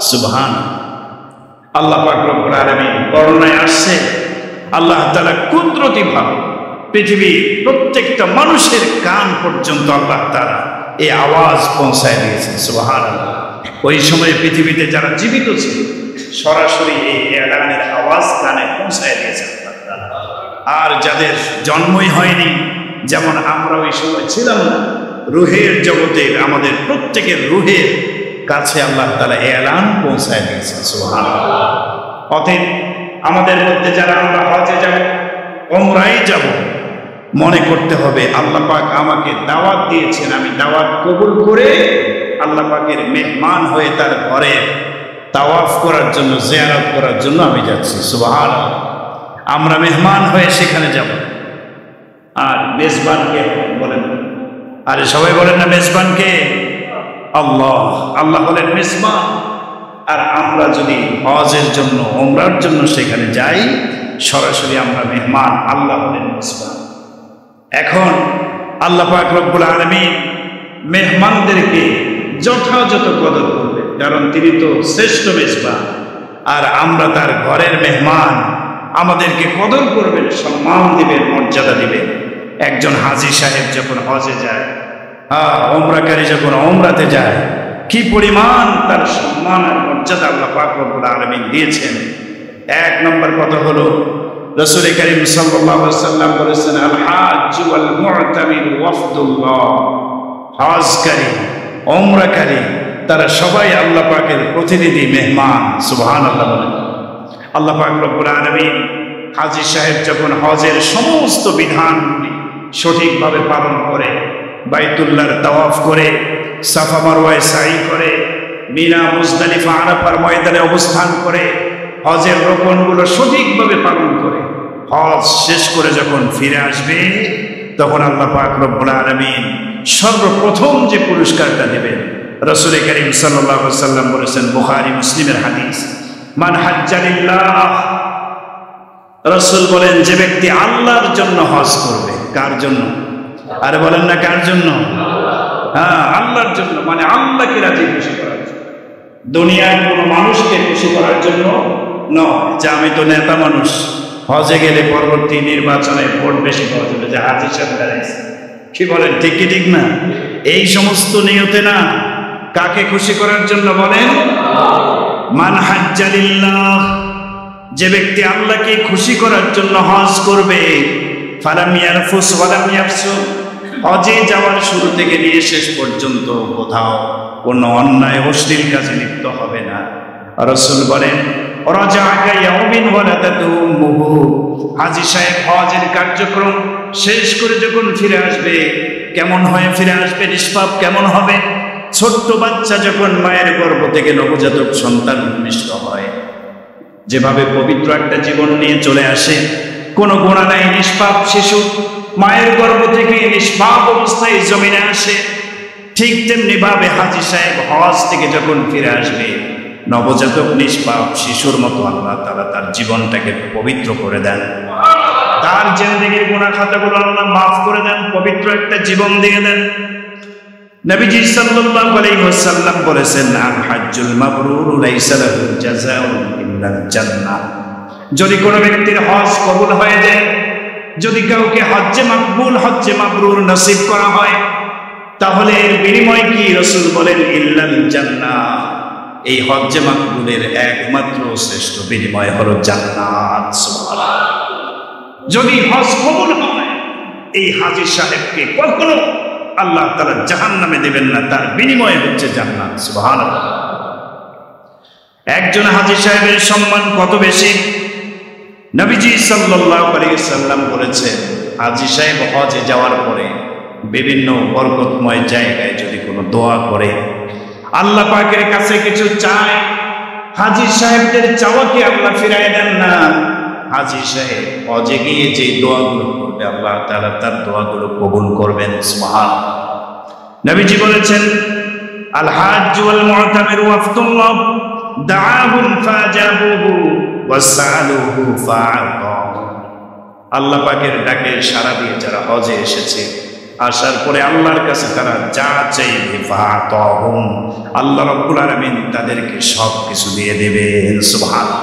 সুবহানাল্লাহ। আল্লাহ পাক রব্বুল আলামিন বর্ণনায় আসছে, আল্লাহ তাআলা কুদরতিভাবে পৃথিবীর প্রত্যেকটা মানুষের কান পর্যন্ত আল্লাহ তাআলা এই আওয়াজ পৌঁছায় দিয়েছেন। সুবহানাল্লাহ। ওই সময় পৃথিবীতে যারা জীবিত ছিল, সরাসরি এই এলানের আওয়াজ কানে পৌঁছায় দিয়েছেন আল্লাহ তাআলা। আর যাদের জন্মই হয়নি, যেমন আমরা ওই সময় ছিলাম না, রুহের জগতের আমাদের প্রত্যেকের রুহের কাছে আল্লাহ তাআলা এলান পৌঁছায় দিয়েছেন। সুবহানাল্লাহ। অতএব আমাদের মধ্যে যারা আমরা হজে যাব, উমরায় যাব, মনে করতে হবে আল্লাহ পাক আমাকে দাওয়াত দিয়েছেন, আমি দাওয়াত কবুল করে আল্লাহ পাকের মেহমান হয়ে তার ঘরে তাওয়াফ করার জন্য, জিয়ারত করার জন্য আমি যাচ্ছি। সুবহানাল্লাহ। আমরা মেহমান হয়ে সেখানে যাব, আর মেজবানকে বলেন, আরে সবাই বলেন না মেজবানকে? আল্লাহ। আল্লাহ হলেন মেজবান। আর আমরা যদি হজের জন্য ওমরার জন্য সেখানে যাই, সরাসরি আমরা মেহমান, আল্লাহ হলেন মেজবান। এখন আল্লাহ পাক রব্বুল আলামিন মেহমানদেরকে যথাযথ কদর করবেন, কারণ তিনি তো শ্রেষ্ঠ মেজবান। আর আমরা তার ঘরের মেহমান, আমাদেরকে কদর করবেন, সম্মান দিবেন, মর্যাদা দিবেন। একজন হাজী সাহেব যখন হজে যায়, ওমরাকারী যখন ওমরাতে যায়, কি পরিমাণ তার সম্মান আর মর্যাদা আল্লাহ পাক রব্বুল আলামিন দিয়েছেন। এক নম্বর কথা হলো, রাসূল কারীম সাল্লাল্লাহু আলাইহি ওয়াসাল্লাম বলেছেন, আল হাজ্জ ওয়াল মু'তামির ওয়াফদুল্লাহ। হজকারী, ওমরাকারী তারা সবাই আল্লাহ পাকের প্রতিনিধি, মেহমান। সুবহানাল্লাহ বলেন। আল্লাহ পাক রব্বুল আলামিন হাজী সাহেব যখন হজের সমস্ত বিধানগুলি সঠিকভাবে পালন করে, বাইতুল্লাহর তাওয়াফ করে, সাফা মারওয়ায় সাই করে, মিনা মুজদালিফা আরাফার ময়দানে অবস্থান করে, হজের রোকনগুলো সঠিকভাবে পালন করে হজ শেষ করে যখন ফিরে আসবে, তখন আল্লাহ পাক রব্বুল আলামিন সর্বপ্রথম যে পুরস্কারটা দেবেন, রাসূল কারীম সাল্লাল্লাহু আলাইহি ওয়াসাল্লাম বলেছেন, বুখারী মুসলিমের হাদিস, মান হাজ্জা লিল্লাহ। রাসূল বলেন, যে ব্যক্তি আল্লাহর জন্য হজ করবে। কার জন্য? আরে বলেন না কার জন্য? হ্যাঁ, আল্লাহর জন্য, মানে আল্লাহকে রাজি খুশি করার জন্য, দুনিয়ার কোনো মানুষকে খুশি করার জন্য নয়। যে আমি তো নেতা মানুষ, হজে গেলে পরবর্তী নির্বাচনে ভোট বেশি পাওয়া যাবে, যে হাজী সাহেব দাঁড়াইছে। কি বলেন, ঠিক কি ঠিক না? এই সমস্ত নিয়তে না, কাকে খুশি করার জন্য বলেন? মান হাজ্জা লিল্লাহ, যে ব্যক্তি আল্লাহকে খুশি করার জন্য হজ করবে, ফালাম ইয়ারফুস ওয়ালাম ইয়াফসুক, হজে যাওয়ার শুরু থেকে নিয়ে শেষ পর্যন্ত কোথাও কোনো অন্যায় অশ্লীল কাজে লিপ্ত হবে না। রাসূল বলেন, রাজাআকা ইয়াউমিন ওয়ালাদাতু উম্মুহু, হাজী সাহেব হজের কার্যক্রম শেষ করে যখন ফিরে আসবে, কেমন হয়ে ফিরে আসবে? নিষ্পাপ কেমন হবে? ছোট্ট বাচ্চা যখন মায়ের গর্ভ থেকে নবজাতক সন্তান ভূমিষ্ঠ হয়, যেভাবে পবিত্র একটা জীবন নিয়ে চলে আসে, কোনো গুনাহ নাই, নিষ্পাপ শিশু মায়ের গর্ভ থেকে নিষ্পাপ অবস্থায় জমিনে আসে, ঠিক তেমনি ভাবে হাজী সাহেব হজ থেকে যখন ফিরে আসবে, নবজাতক নিষ্পাপ শিশুর মতো আল্লাহ তাআলা তার জীবনটাকে পবিত্র করে দেন, তার জিন্দেগীর গুনাহ খাতাগুলো আল্লাহ মাফ করে দেন, পবিত্র একটা জীবন দিয়ে দেন। নবীজি সাল্লাল্লাহু আলাইহি ওয়াসাল্লাম বলেছেন, আল হাজ্জুল মাবরুর লাইসা লাহু জাযাউন ইল্লাল জান্নাহ। যদি কোনো ব্যক্তির হজ কবুল হয়ে যায়, যদি কাউকে হজ্জে মাকবুল, হজ্জে মাবরুর নসিব করা হয়, তাহলে এর বিনিময় কি? রাসূল বলেন, ইল্লাল জান্নাহ। এই হজ্জে মাকবুলের একমাত্র শ্রেষ্ঠ বিনিময় হলো জান্নাত। সুবহানাল্লাহ। যদি হজ কবুল হয়, এই হাজী সাহেবকে কখনো আল্লাহ তাআলা জাহান্নামে দেবেন না, তার বিনিময় হচ্ছে জান্নাত। সুবহানাল্লাহ। একজন হাজী সাহেবের সম্মান কত বেশি! নবীজি সাল্লাল্লাহু আলাইহি ওয়াসাল্লাম বলেছেন, হাজী সাহেব হজে যাওয়ার পরে বিভিন্ন বরকতময় জায়গায় যদি কোনো দোয়া করে, আল্লাহ পাকের কাছে কিছু চায়, হাজী সাহেবদের চাওয়াকে আল্লাহ ফিরায় দেন না। হাজী সাহেব হজে গিয়ে যে দোয়াগুলো করবে, আল্লাহ তাআলা তার দোয়াগুলো কবুল করবেন। সুবহানাল্লাহ। নবীজি বলেছেন, আল হাজ্জ ওয়াল মু'তামির ওয়াফদুল্লাহ, দাআহুম ফাজাবুহু ওয়াসআলুহু ফাআতাহু। আল্লাহ পাকের ডাকে সাড়া দিয়ে যারা হজে এসেছে, আসার পরে আল্লাহর কাছে তারা যা চাইবে, ফাআতাহুম, আল্লাহ রাব্বুল আলামিন তাদেরকে সব কিছু দিয়ে দেবেন। সুবহানাল্লাহ।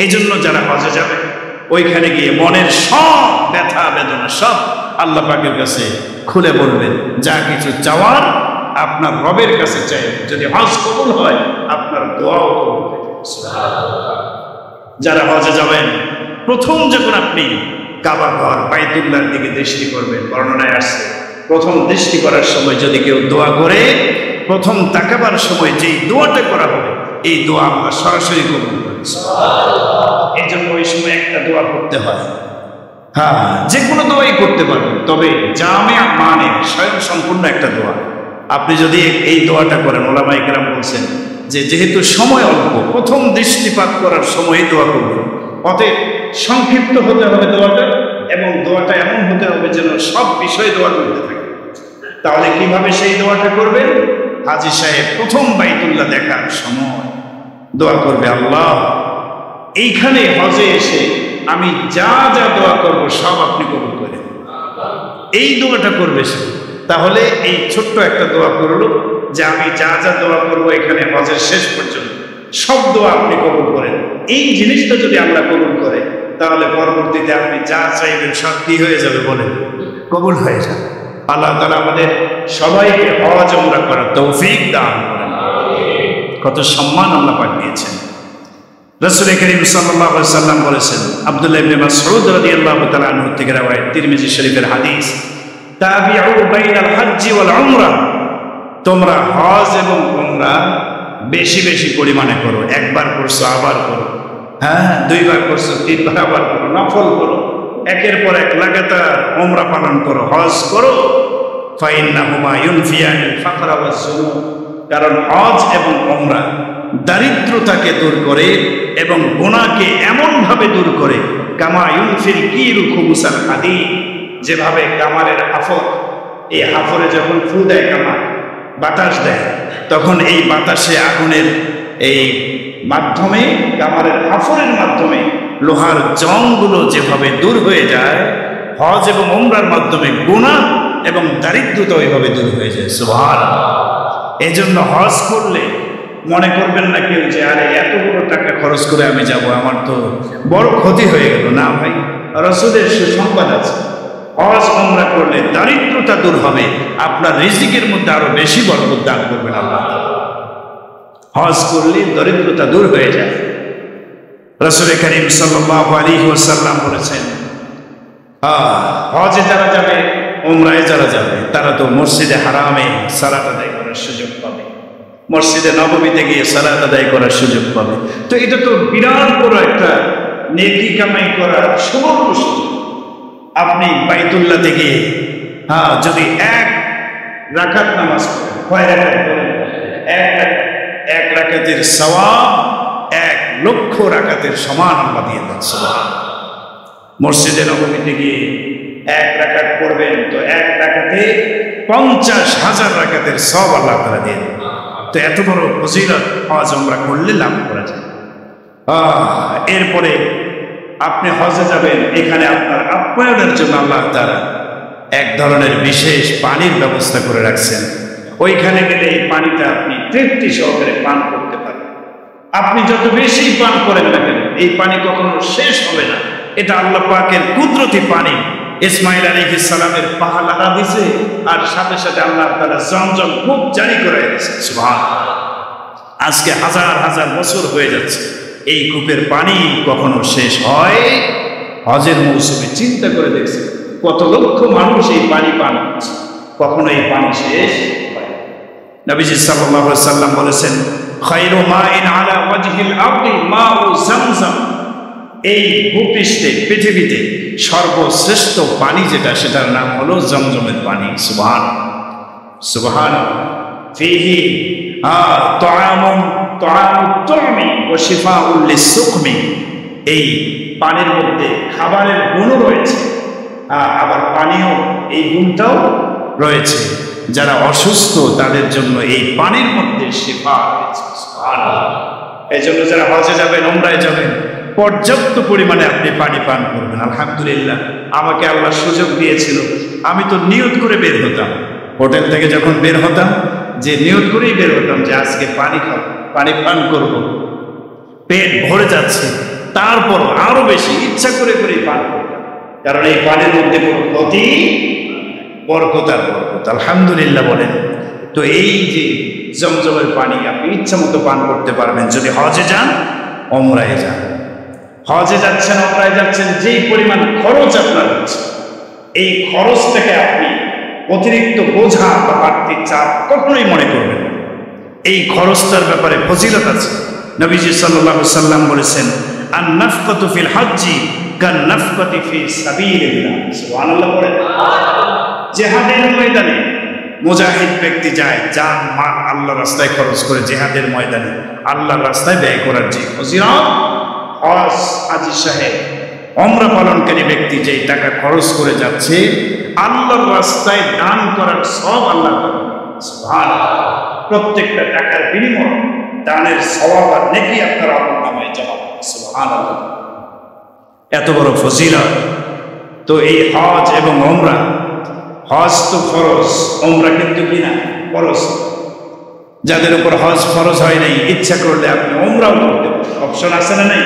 এই জন্য যারা হজে যাবে, ওইখানে গিয়ে মনের সব ব্যথা বেদনা সব আল্লাহ পাকের কাছে খুলে বলবেন, যা কিছু চাওয়ার আপনার রবের কাছে চাইবেন। যদি হজ কবুল হয়, আপনার দোয়াও কবুল হবে। সুবহানাল্লাহ। যারা হজে যাবেন, প্রথম যখন আপনি কাবা ঘর বাইতুল্লাহর দিকে দৃষ্টি করবেন, বর্ণনায় আসছে, প্রথম দৃষ্টি করার সময় যদি কেউ দোয়া করে, প্রথম তাকাবার সময় যেই দোয়াটা করা হবে, এই দোয়া আমরা সরাসরি কবুল করি। এই জন্য ওই সময় একটা দোয়া করতে হয়। হ্যাঁ, যে কোনো দোয়াই করতে পারবেন, তবে জামে মানে স্বয়ং সম্পূর্ণ একটা দোয়া। আপনি যদি এই দোয়াটা করেন, ওলামায়ে কেরাম বলছেন যে যেহেতু সময় অল্প, প্রথম দৃষ্টিপাত করার সময় দোয়া করবেন, অতএব সংক্ষিপ্ত হতে হবে দোয়াটা, এবং দোয়াটা এমন হতে হবে যেন সব বিষয়ে দোয়ার মধ্যে থাকে। তাহলে কিভাবে সেই দোয়াটা করবেন? হাজী সাহেব প্রথম বাইতুল্লাহ দেখার সময় দোয়া করবে, আল্লাহ এইখানে হজে এসে আমি যা যা দোয়া করব সব আপনি কবুল করেন। এই দোয়াটা করবে সে। তাহলে এই ছোট্ট একটা দোয়া করলো যে আমি যা যা দোয়া করবো এখানে হজের শেষ পর্যন্ত সব দোয়া আপনি কবুল করেন। এই জিনিসটা যদি আল্লাহ কবুল করে তাহলে পরবর্তীতে আপনি যা চাইবেন সব কি হয়ে যাবে বলেন? কবুল হয়ে যাবে। আল্লাহ তাআলা আমাদের সবাইকে হজ ওমরা করার তৌফিক দান করেন। কত সম্মান আল্লাহ পাক দিয়েছেন। রাসূল করিম সাল্লাল্লাহু আলাইহি ওয়াসাল্লাম বলেছেন, আব্দুল্লাহ ইবনে মাসউদ রাদিয়াল্লাহু তাআলা আনহু থেকে রওয়ায়াত, তিরমিজি শরীফের হাদিস, তাবিউ বাইনাল হজ্জ ওয়াল উমরা, তোমরা হজ এবং উমরা বেশি বেশি পরিমাণে করো। একবার করছো আবার করো, হ্যাঁ দুইবার করছো তিনবার আবার করো, নফল করো, একের পর এক লাগাতার উমরা পালন করো, হজ করো। ফাইন্নাহুমা ইউনফিয়ানিল ফাকরা ওয়াজ যুনুব, কারণ হজ এবং উমরা দারিদ্রতাকে দূর করে এবং গুনাহকে এমন ভাবে দূর করে, কামা ইউনফিল কিরু খুবুসাল হাদিদ, যেভাবে কামারের হাফর, এই হাফরে যখন ফু দেয় কামার, বাতাস দেয়, তখন এই বাতাসে আগুনের এই মাধ্যমে, কামারের হাফরের মাধ্যমে লোহার জংগুলো যেভাবে দূর হয়ে যায়, হজ এবং উমরার মাধ্যমে গুনাহ এবং দারিদ্রতা ওইভাবে দূর হয়ে যায়। সুবহানাল্লাহ। এই জন্য হজ করলে মনে করবেন না কেউ যে আরে এতগুলো টাকা খরচ করে আমি যাব, আমার তো বড় ক্ষতি হয়ে গেল। না ভাই, রাসূলের সুসংবাদ আছে, হজ উমরা করলে দারিদ্রতা দূর হবে, আপনার রিজিকের মধ্যে আরো বেশি বরকত দান করবেন আল্লাহ। হজ করলে দরিদ্রতা দূর হয়ে যায়। রাসূল করিম সাল্লাল্লাহু আলাইহি ওয়াসাল্লাম বলেছেন, হজে যারা যাবে, উমরায় যারা যাবে, তারা তো মসজিদে হারামে সালাত আদায় করার সুযোগ পাবে, মসজিদে নববীতে গিয়ে সালাত আদায় করার সুযোগ পাবে। তো এটা তো বিরাট বড় একটা নেকি কামাই করার সুবর্ণ সুযোগ। আপনি বাইতুল্লাহতে গিয়ে যদি এক রাকাত নামাজ পড়েন, কয় রাকাত পড়েন? এক রাকাতের সওয়াব 1,00,000 রাকাতের সমান আল্লাহ দিয়ে দেন। সুবহানাল্লাহ। মসজিদে নববীতে গিয়ে এক রাকাত পড়বেন তো এক রাকাতে 50,000 রাকাতের সওয়াব আল্লাহ তাআলা দিয়ে দেন। তো এত বড় ফজিলত হজ উমরা করলে লাভ করা যায়। এরপরে আপনি হজে যাবেন, এখানে আপনার আপ্যায়নের জন্য আল্লাহ তাআলা এক ধরনের বিশেষ পানির ব্যবস্থা করে রাখছেন। ওইখানে গেলে এই পানিটা আপনি তৃপ্তি সহকারে পান করতে পারেন। আপনি যত বেশি পান করেন না কেন, এই পানি কখনো শেষ হবে না। এটা আল্লাহ পাকের কুদরতি পানি। ইসমাইল আলাইহিস সালামের পাহাড় দিছে, আর সাথে সাথে আল্লাহ তাআলা জমজম কূপ জারি করে দিয়েছে। সুবহানাল্লাহ। আজকে হাজার হাজার বছর হয়ে যাচ্ছে, এই কূপের পানি কখনো শেষ হয়? হজের মৌসুমে চিন্তা করে দেখছে কত লক্ষ মানুষ এই পানি পান করছে, কখনো এই পানি শেষ হয়? নবীজি সাল্লাল্লাহু আলাইহি ওয়াসাল্লাম বলেছেন, খায়রু মাইন আলা ওয়াজহিল আরদি মাউ জামজাম, এই ভূপৃষ্ঠে পৃথিবীতে সর্বশ্রেষ্ঠ পানি যেটা, সেটার নাম হলো জমজমের পানি। সুবহানাল্লাহ, সুবহানাল্লাহ। ফিহি তাআমুত তু'মি ওয়া শিফাউল লিস-সুকমি, এই পানির মধ্যে খাবারের গুণ রয়েছে, আবার পানিও এই গুণটাও রয়েছে। যারা অসুস্থ তাদের জন্য এই পানির মধ্যে শিফা রয়েছে। সুবহানাল্লাহ। এই জন্য যারা হজে যাবেন, উমরায় যাবেন, পর্যাপ্ত পরিমাণে আপনি পানি পান করবেন। আলহামদুলিল্লাহ, আমাকে আল্লাহ সুযোগ দিয়েছিল, আমি তো নিয়ত করে বের হতাম, হোটেল থেকে যখন বের হতাম, যে নিয়ত করেই বের হতাম যে আজকে পানি খাবো, পানি পান করব, পেট ভরে যাচ্ছে, তারপর আরো বেশি ইচ্ছা করে করেই পান করতাম, কারণ এই পানির মধ্যে কোনো ক্ষতি, বরকত আর বরকত। আলহামদুলিল্লাহ বলেন। তো এই যে জমজমের পানি আপনি ইচ্ছা মতো পান করতে পারবেন যদি হজে যান, উমরায় যান। হজে যাচ্ছেন, উমরায় যাচ্ছেন, যেই পরিমাণ খরচ আপনার হচ্ছে, এই খরচ থেকে আপনি অতিরিক্ত বোঝা বা বাড়তি চাপ কখনোই মনে করবেন না। এই খরচটার ব্যাপারে ফজিলত আছে। নবীজি সাল্লাল্লাহু আলাইহি সাল্লাম বলেছেন, আন নাফকাতু ফিল হজ্জি কান নাফকাতি ফি সাবিলিল্লাহ। সুবহানাল্লাহ বলেন। জিহাদের ময়দানে মুজাহিদ ব্যক্তি যায়, জান মাল আল্লাহর রাস্তায় খরচ করে জিহাদের ময়দানে আল্লাহর রাস্তায় ব্যয় করার যে ফজিলত, হজ হাজী সাহেব উমরা পালনকারী ব্যক্তি যেই টাকা খরচ করে যাচ্ছে আল্লাহর রাস্তায় দান করার সওয়াব আল্লাহ তাআলা সুবহানাল্লাহ, প্রত্যেকটা টাকার বিনিময়ে দানের সওয়াব আর নেকি আপনার আমলনামায় জমা হবে। সুবহানাল্লাহ, এত বড় ফজিলত। তো এই হজ এবং উমরা, হজ তো ফরজ, উমরা কিন্তু কিনা ফরজ। যাদের উপর হজ ফরজ হয় নাই, ইচ্ছা করলে আপনি উমরাও করতে পারেন, অপশন আছে না নাই?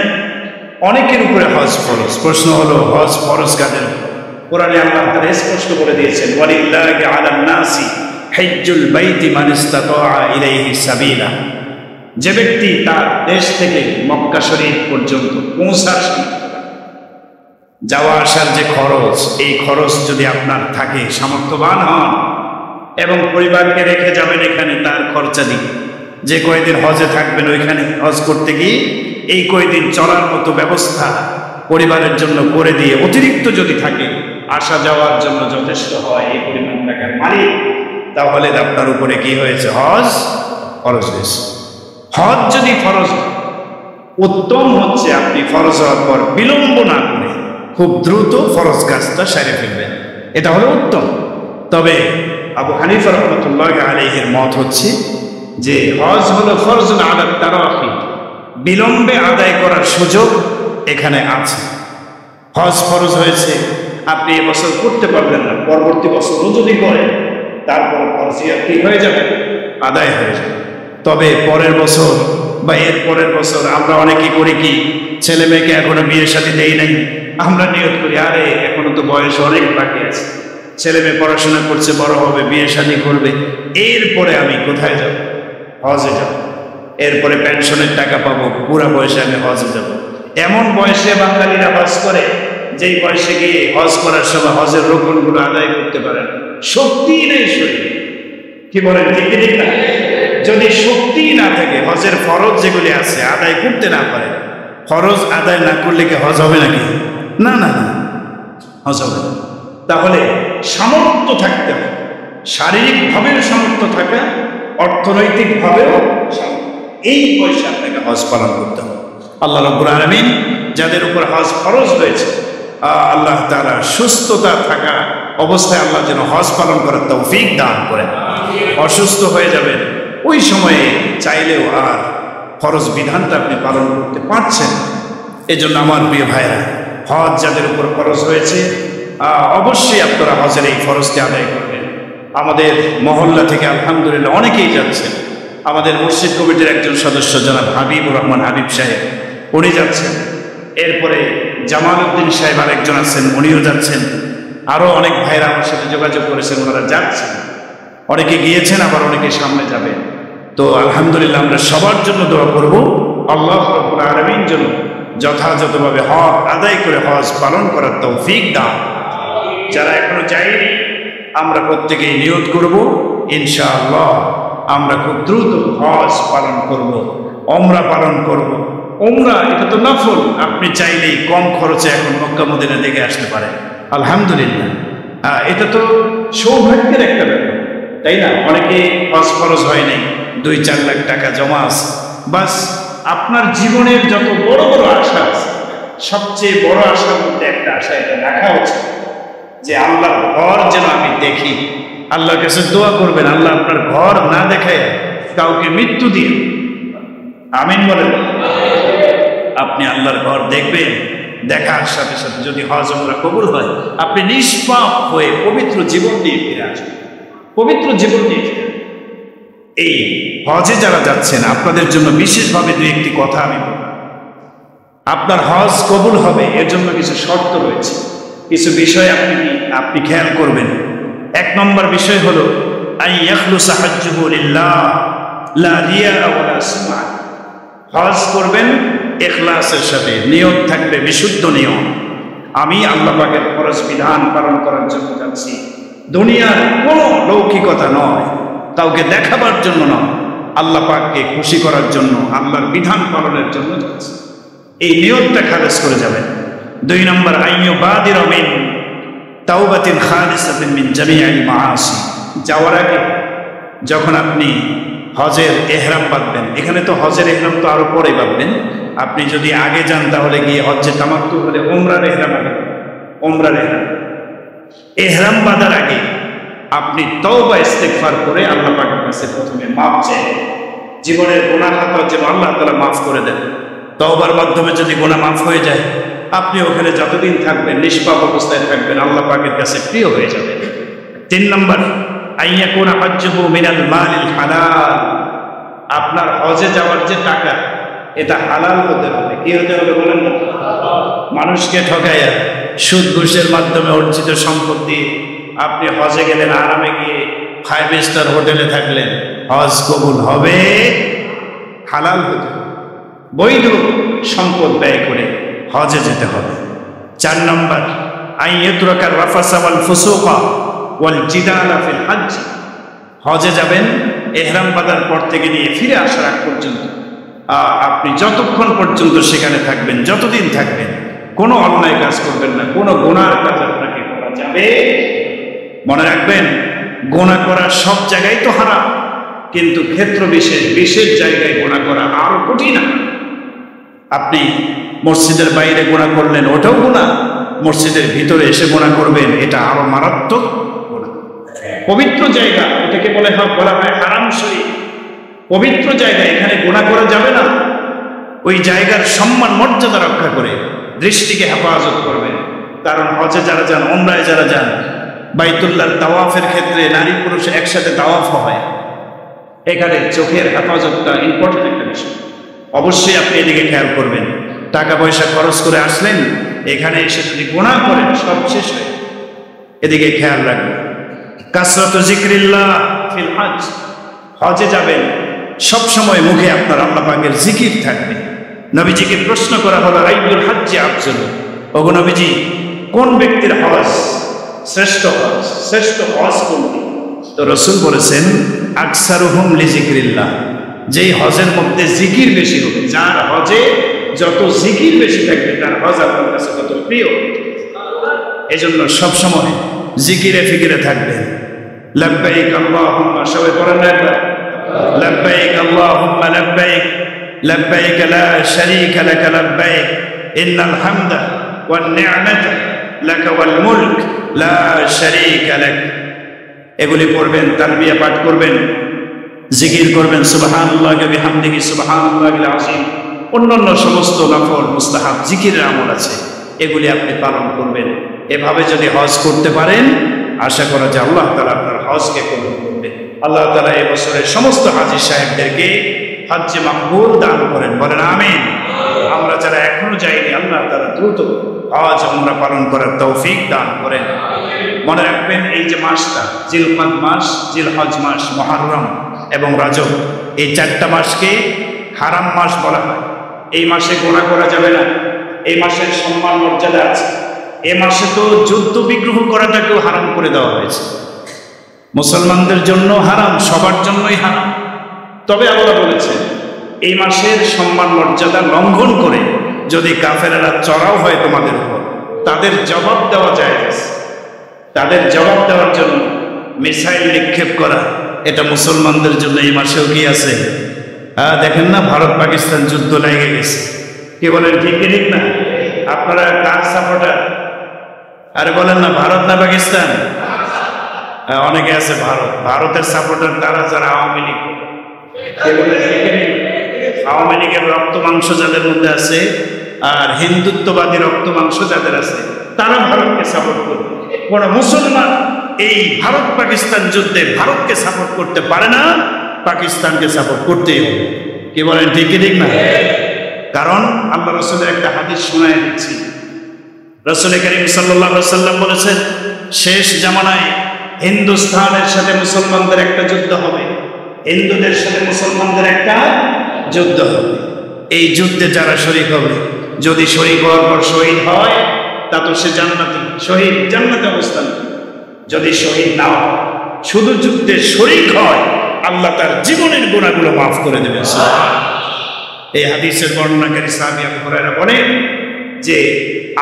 অনেকের উপরে হজ ফরজ। প্রশ্ন হলো হজ ফরজ কাদের? কোরআনে আল্লাহ তাআলা স্পষ্ট করে দিয়েছেন, ওয়ালিল্লাহি আলান নাসি হিজ্জুল বাইতি মান ইসতাতাআ ইলাইহি সাবিলা। যে ব্যক্তি তার দেশ থেকে মক্কা শরীফ পর্যন্ত পৌঁছার যাওয়া আসার যে খরচ, এই খরচ যদি আপনার থাকে, সামর্থ্যবান হন এবং পরিবারকে রেখে যাবেন এখানে, তার খরচা দিন। যে কয়দিন হজে থাকবেন ওইখানে হজ করতে গিয়ে এই কয়দিন চলার মতো ব্যবস্থা পরিবারের জন্য করে দিয়ে অতিরিক্ত যদি থাকে, আসা যাওয়ার জন্য যথেষ্ট হয় এই পরিমাণ টাকার মালিক, তাহলে আপনার উপরে কি হয়েছে? হজ ফরজ হয়েছে। হজ যদি ফরজ হয়, উত্তম হচ্ছে আপনি ফরজ হওয়ার পর বিলম্ব না করে খুব দ্রুত ফরজ কাজটা সেরে ফেলবেন, এটা হলো উত্তম। তবে আবু হানিফা রাহমাতুল্লাহি আলাইহির মত হচ্ছে যে হজ হলো ফরজুন আলা তারাহি, বিলম্বে আদায় করার সুযোগ এখানে আছে। হজ ফরজ হয়েছে, আপনি এবছর করতে পারবেন না, পরবর্তী বছরও যদি করেন তারপর ফরজিয়াত কি হয়ে যাবে? আদায় হয়ে যাবে। তবে পরের বছর বা এর পরের বছর আমরা অনেকে করি কি, ছেলে মেয়েকে এখনো বিয়ের সাথে দেই নাই, আমরা নিয়ত করি আরে এখনো তো বয়স অনেক বাকি আছে, ছেলে মেয়ে পড়াশোনা করছে, বড় হবে, বিয়ে শাদী করবে, এরপরে আমি কোথায় যাব? হজে যাব। এরপরে পেনশনের টাকা পাবো, পুরা বয়সে আমি হজে যাব। এমন বয়সে বাঙালিরা হজ করে যেই বয়সে গিয়ে হজ করার সময় হজের রোকনগুলো আদায় করতে পারেন, শক্তি নেই শরীরে। কি বলেন, ঠিক ঠিক না? যদি শক্তি না থাকে, হজের ফরজ যেগুলি আছে আদায় করতে না পারে, ফরজ আদায় না করলে কি হজ হবে নাকি? না না না, হজ হবে না। তাহলে সামর্থ্য থাকতে হবে, শারীরিকভাবেও সামর্থ্য থাকা, অর্থনৈতিকভাবেও, এই বয়সে আপনাকে হজ পালন করতে হবে। আল্লাহ রাব্বুল আলামিন যাদের উপর হজ ফরজ হয়েছে, আল্লাহ তাআলা সুস্থতা থাকা অবস্থায় আল্লাহ যেন হজ পালন করার তৌফিক দান করেন। অসুস্থ হয়ে যাবেন, ওই সময়ে চাইলেও আর ফরজ বিধানটা আপনি পালন করতে পারছেন। এজন্য আমার প্রিয় ভাইরা, হজ যাদের উপর ফরজ হয়েছে অবশ্যই আপনারা হজের এই ফরজটি আদায় করবেন। আমাদের মহল্লা থেকে আলহামদুলিল্লাহ অনেকেই যাচ্ছেন। আমাদের মসজিদ কমিটির একজন সদস্য জনাব হাবিবুর রহমান হাবিব সাহেব, উনি যাচ্ছেন। এরপরে জামাল উদ্দিন সাহেব আরেকজন আছেন, উনিও যাচ্ছেন। আরও অনেক ভাইরা আমার সাথে যোগাযোগ করেছেন, ওনারা যাচ্ছেন। অনেকে গিয়েছেন, আবার অনেকে সামনে যাবেন। তো আলহামদুলিল্লাহ আমরা সবার জন্য দোয়া করব, আল্লাহ রাব্বুল আলামিন যেন যথাযথভাবে হজ আদায় করে হজ পালন করার তৌফিক দান। যারা এখনো যায়নি, আমরা প্রত্যেকেই নিয়ত করব ইনশাআল্লাহ আমরা খুব দ্রুত হজ পালন করব, উমরা পালন করব। উমরা এটা তো নফল, আপনি চাইলেই কম খরচে এখন মক্কা মদিনা দেখে আসতে পারেন। আলহামদুলিল্লাহ, এটা তো সৌভাগ্যের একটা ব্যাপার, তাই না? অনেকে হজ ফরজ হয় নাই, 2-4 লাখ টাকা জমা আছে, বাস আপনার জীবনের যত বড় বড় আশা আছে, সবচেয়ে বড় আশার মধ্যে একটা আশা এটা রাখা উচিত যে আল্লাহর ঘর যেন আমি দেখি। আল্লাহর কাছে দোয়া করবেন, আল্লাহ আপনার ঘর না দেখায় কাউকে মৃত্যু দিয়ে, আমিন বলেন। আপনি আল্লাহর ঘর দেখবেন, দেখার সাথে সাথে যদি হজ উমরা কবুল হয়, আপনি নিষ্পাপ হয়ে পবিত্র জীবন দিয়ে ফিরে আসবেন, পবিত্র জীবন দিয়ে ফিরে। এই হজে যারা যাচ্ছেন আপনাদের জন্য বিশেষভাবে 2-1টি কথা আমি বলব। আপনার হজ কবুল হবে এর জন্য কিছু শর্ত রয়েছে, কিছু বিষয় আপনি খেয়াল করবেন। 1 নম্বর বিষয় হলো আন ইয়াখলুসা হাজ্জুহু লিল্লাহ লা রিয়া ওয়ালা সুমআ। হজ করবেন ইখলাসের সাথে, নিয়ত থাকবে বিশুদ্ধ নিয়ত, আমি আল্লাহ পাকের ফরজ বিধান পালন করার জন্য যাচ্ছি, দুনিয়ার কোনো লৌকিকতা নয়, কাউকে দেখাবার জন্য নয়, আল্লাহ পাককে খুশি করার জন্য, আল্লাহর বিধান পালনের জন্য যাচ্ছি। এই নিয়তটা খালেস করে যাবেন। 2 নম্বর আইয়ুবাদিরা মিন তাওবাতিন খালিসাতিন মিন জামিআল মাআসি। যাওয়ার আগে যখন আপনি হজের ইহরাম বাঁধবেন, এখানে তো হজের ইহরাম তো আরো পরে বাঁধবেন, আপনি যদি আগে যান তাহলে গিয়ে হজ্জে তামাত্তু হলে উমরার ইহরাম আগে, উমরার ইহরাম ইহরাম বাঁধার আগে আপনি তওবা ইস্তেগফার করে আল্লাহ পাকের কাছে প্রথমে মাফ চাইবেন। জীবনের গুনাহ খাতা যেন আল্লাহ তাআলা মাফ করে দেন। তওবার মাধ্যমে যদি গুনাহ মাফ হয়ে যায়, আপনি ওখানে যতদিন থাকবেন নিষ্পাপ অবস্থায় থাকবেন, আল্লাহ পাকের কাছে প্রিয় হয়ে যাবেন। 3 নম্বর, আইয়াকুনা হজ্জুহু মিনাল মালিল হালাল। আপনার হজে যাওয়ার যে টাকা, এটা হালাল হতে হবে। কি হতে হবে বলেন না? মানুষকে ঠকাইয়া সুদ ঘুষের মাধ্যমে অর্জিত সম্পত্তি আপনি হজে গেলেন, আরামে গিয়ে 5 স্টার হোটেলে থাকলেন, হজ কবুল হবে? হালাল হতে হবে, বৈধ সম্পদ ব্যয় করে হজে যেতে হবে। 4 নম্বর, আইয়াতুরাকার রাফাসা ওয়াল ফুসুকা ওয়াল জিদালা ফিল হজ্জ। হজে যাবেন, ইহরাম বাঁধার পর থেকে নিয়ে ফিরে আসার আগ পর্যন্ত আপনি যতক্ষণ পর্যন্ত সেখানে থাকবেন, যতদিন থাকবেন, কোনো অন্যায় কাজ করবেন না, কোনো গুনার কাজ আপনাকে করা যাবে। মনে রাখবেন, গুনাহ করা সব জায়গায় তো হারাম, কিন্তু ক্ষেত্র বিশেষ বিশেষ জায়গায় গুনাহ করা আরো কঠিন। আপনি মসজিদের বাইরে গুনাহ করলেন, ওটাও গুনাহ। মসজিদের ভিতরে এসে গুনাহ করবেন, এটা আরো মারাত্মক গুনাহ। পবিত্র জায়গা, এটাকে বলা হয় হারাম শরীফ। পবিত্র জায়গা, এখানে গুনাহ করা যাবে না। ওই জায়গার সম্মান মর্যাদা রক্ষা করে দৃষ্টিকে হেফাজত করবেন। কারণ হজে যারা যান, উমরায় যারা যান, বাইতুল্লাহর তাওয়াফের ক্ষেত্রে নারী পুরুষ একসাথে তাওয়াফ হয়। এখানে চোখের হেফাজতটা ইম্পর্টেন্ট একটা বিষয়। অবশ্যই আপনি এদিকে খেয়াল করবেন। টাকা পয়সা খরচ করে আসলেন, এখানে এসে যদি গুনাহ করেন সব শেষ হয়ে। এদিকে খেয়াল রাখবেন। কাসরাতু যিকরিল্লাহ ফিল হজ। হজে যাবেন, সব সময় মুখে আপনার আল্লাহ পাকের জিকির থাকবে। নবীজিকে প্রশ্ন করা হলো, আইয়ুল হজ্জি আফজল। ওগো নবীজি, কোন ব্যক্তির হজ শ্রেষ্ঠ হজ? শ্রেষ্ঠ হজ কোনটি? তো রাসূল বলেছেন, আকসারুহুম লিযিকরিল্লাহ। যেই হজের মধ্যে জিকির বেশি হবে, যার হজে যত জিকির বেশি থাকবে, তার হজ আপনার কাছে তত প্রিয়। এজন্য সব সময় জিকিরে ফিকিরে থাকবেন। লাব্বাইক আল্লাহুম্মা, সবাই পড়েন না একবার? লাব্বাইক আল্লাহুম্মা লাব্বাইক, লাব্বাইক লা শারীকা লাক লাব্বাইক, ইন্নাল হামদা ওয়ান নি'মাতা লাক ওয়াল মুলক লা শারীকা লাক। এগুলি পড়বেন, তালবিয়া পাঠ করবেন, জিকির করবেন, সুবহানাল্লাহি ওয়া বিহামদিহি সুবহানাল্লাহিল আযীম। অন্যান্য সমস্ত নফল মুস্তাহাব জিকিরের আমল আছে, এগুলি আপনি পালন করবেন। এভাবে যদি হজ করতে পারেন, আশা করা যায় আল্লাহ তাআলা আপনার হজকে কবুল করবেন। আল্লাহ তাআলা এই বছরের সমস্ত হাজী সাহেবদেরকে হজ্জে মাকবুল দান করেন, বলেন আমিন। আমরা যারা এখনো যাইনি, আল্লাহ তাআলা দ্রুত হজ উমরা পালন করার তৌফিক দান করেন। মনে রাখবেন, এই যে মাসটা, জিলকদ মাস, জিলহজ মাস, মুহররম এবং রজব, এই 4টা মাসকে হারাম মাস বলা হয়। এই মাসে গুনাহ করা যাবে না। এই মাসের সম্মান মর্যাদা আছে। এই মাসে তো যুদ্ধ বিগ্রহ করাটাকেও হারাম করে দেওয়া হয়েছে। মুসলমানদের জন্য হারাম, সবার জন্যই হারাম। তবে আল্লাহ বলেছেন, এই মাসের সম্মান মর্যাদা লঙ্ঘন করে যদি কাফেরেরা চড়াও হয় তোমাদের উপর, তাদের জবাব দেওয়া যায়। তাদের জবাব দেওয়ার জন্য মিসাইল নিক্ষেপ করা, এটা মুসলমানদের জন্য এই মাসেও কি আছে? দেখেন না, ভারত পাকিস্তান যুদ্ধ লেগে গেছে। কি বলেন, ঠিক কি ঠিক না? আপনারা কার সাপোর্টার? আরে বলেন না, ভারত না পাকিস্তান? অনেকে আছে ভারত, ভারতের সাপোর্টার তারা যারা আওয়ামী লীগ। আওয়ামী লীগের রক্ত মাংস যাদের মধ্যে আছে, আর হিন্দুত্ববাদী রক্ত মাংস যাদের আছে, তারা ভারতকে সাপোর্ট করবে। কোন মুসলমান এই ভারত পাকিস্তান যুদ্ধে ভারতকে সাপোর্ট করতে পারে না, পাকিস্তানকে সাপোর্ট করতেই হবে। কি বলেন, ঠিক কি ঠিক না? কারণ আল্লাহ রাসূলের একটা হাদিস শোনায় দিচ্ছি। রাসূল করিম সাল্লাল্লাহু আলাইহি ওয়াসাল্লাম বলেছেন, শেষ জামানায় হিন্দুস্তানের সাথে মুসলমানদের একটা যুদ্ধ হবে, হিন্দুদের সাথে মুসলমানদের একটা যুদ্ধ হবে। এই যুদ্ধে যারা শরীক হবে, যদি শরীক হওয়ার পর শহীদ হয়, তা তো সে জান্নাতি, শহীদ জান্নাতে অবস্থান। যদি শহীদ না হয়, শুধু যুদ্ধে শরীক হয়, আল্লাহ তার জীবনের গুনাহগুলো মাফ করে দেবেন। এই হাদিসের বর্ণনাকারী সাহাবী আবু হুরায়রা বলেন যে,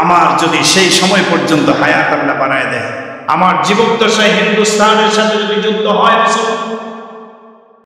আমার যদি সেই সময় পর্যন্ত হায়াত আল্লাহ বানায় দেয়, আমার জীবদ্দশায় হিন্দুস্তানের সাথে যদি যুদ্ধ হয়,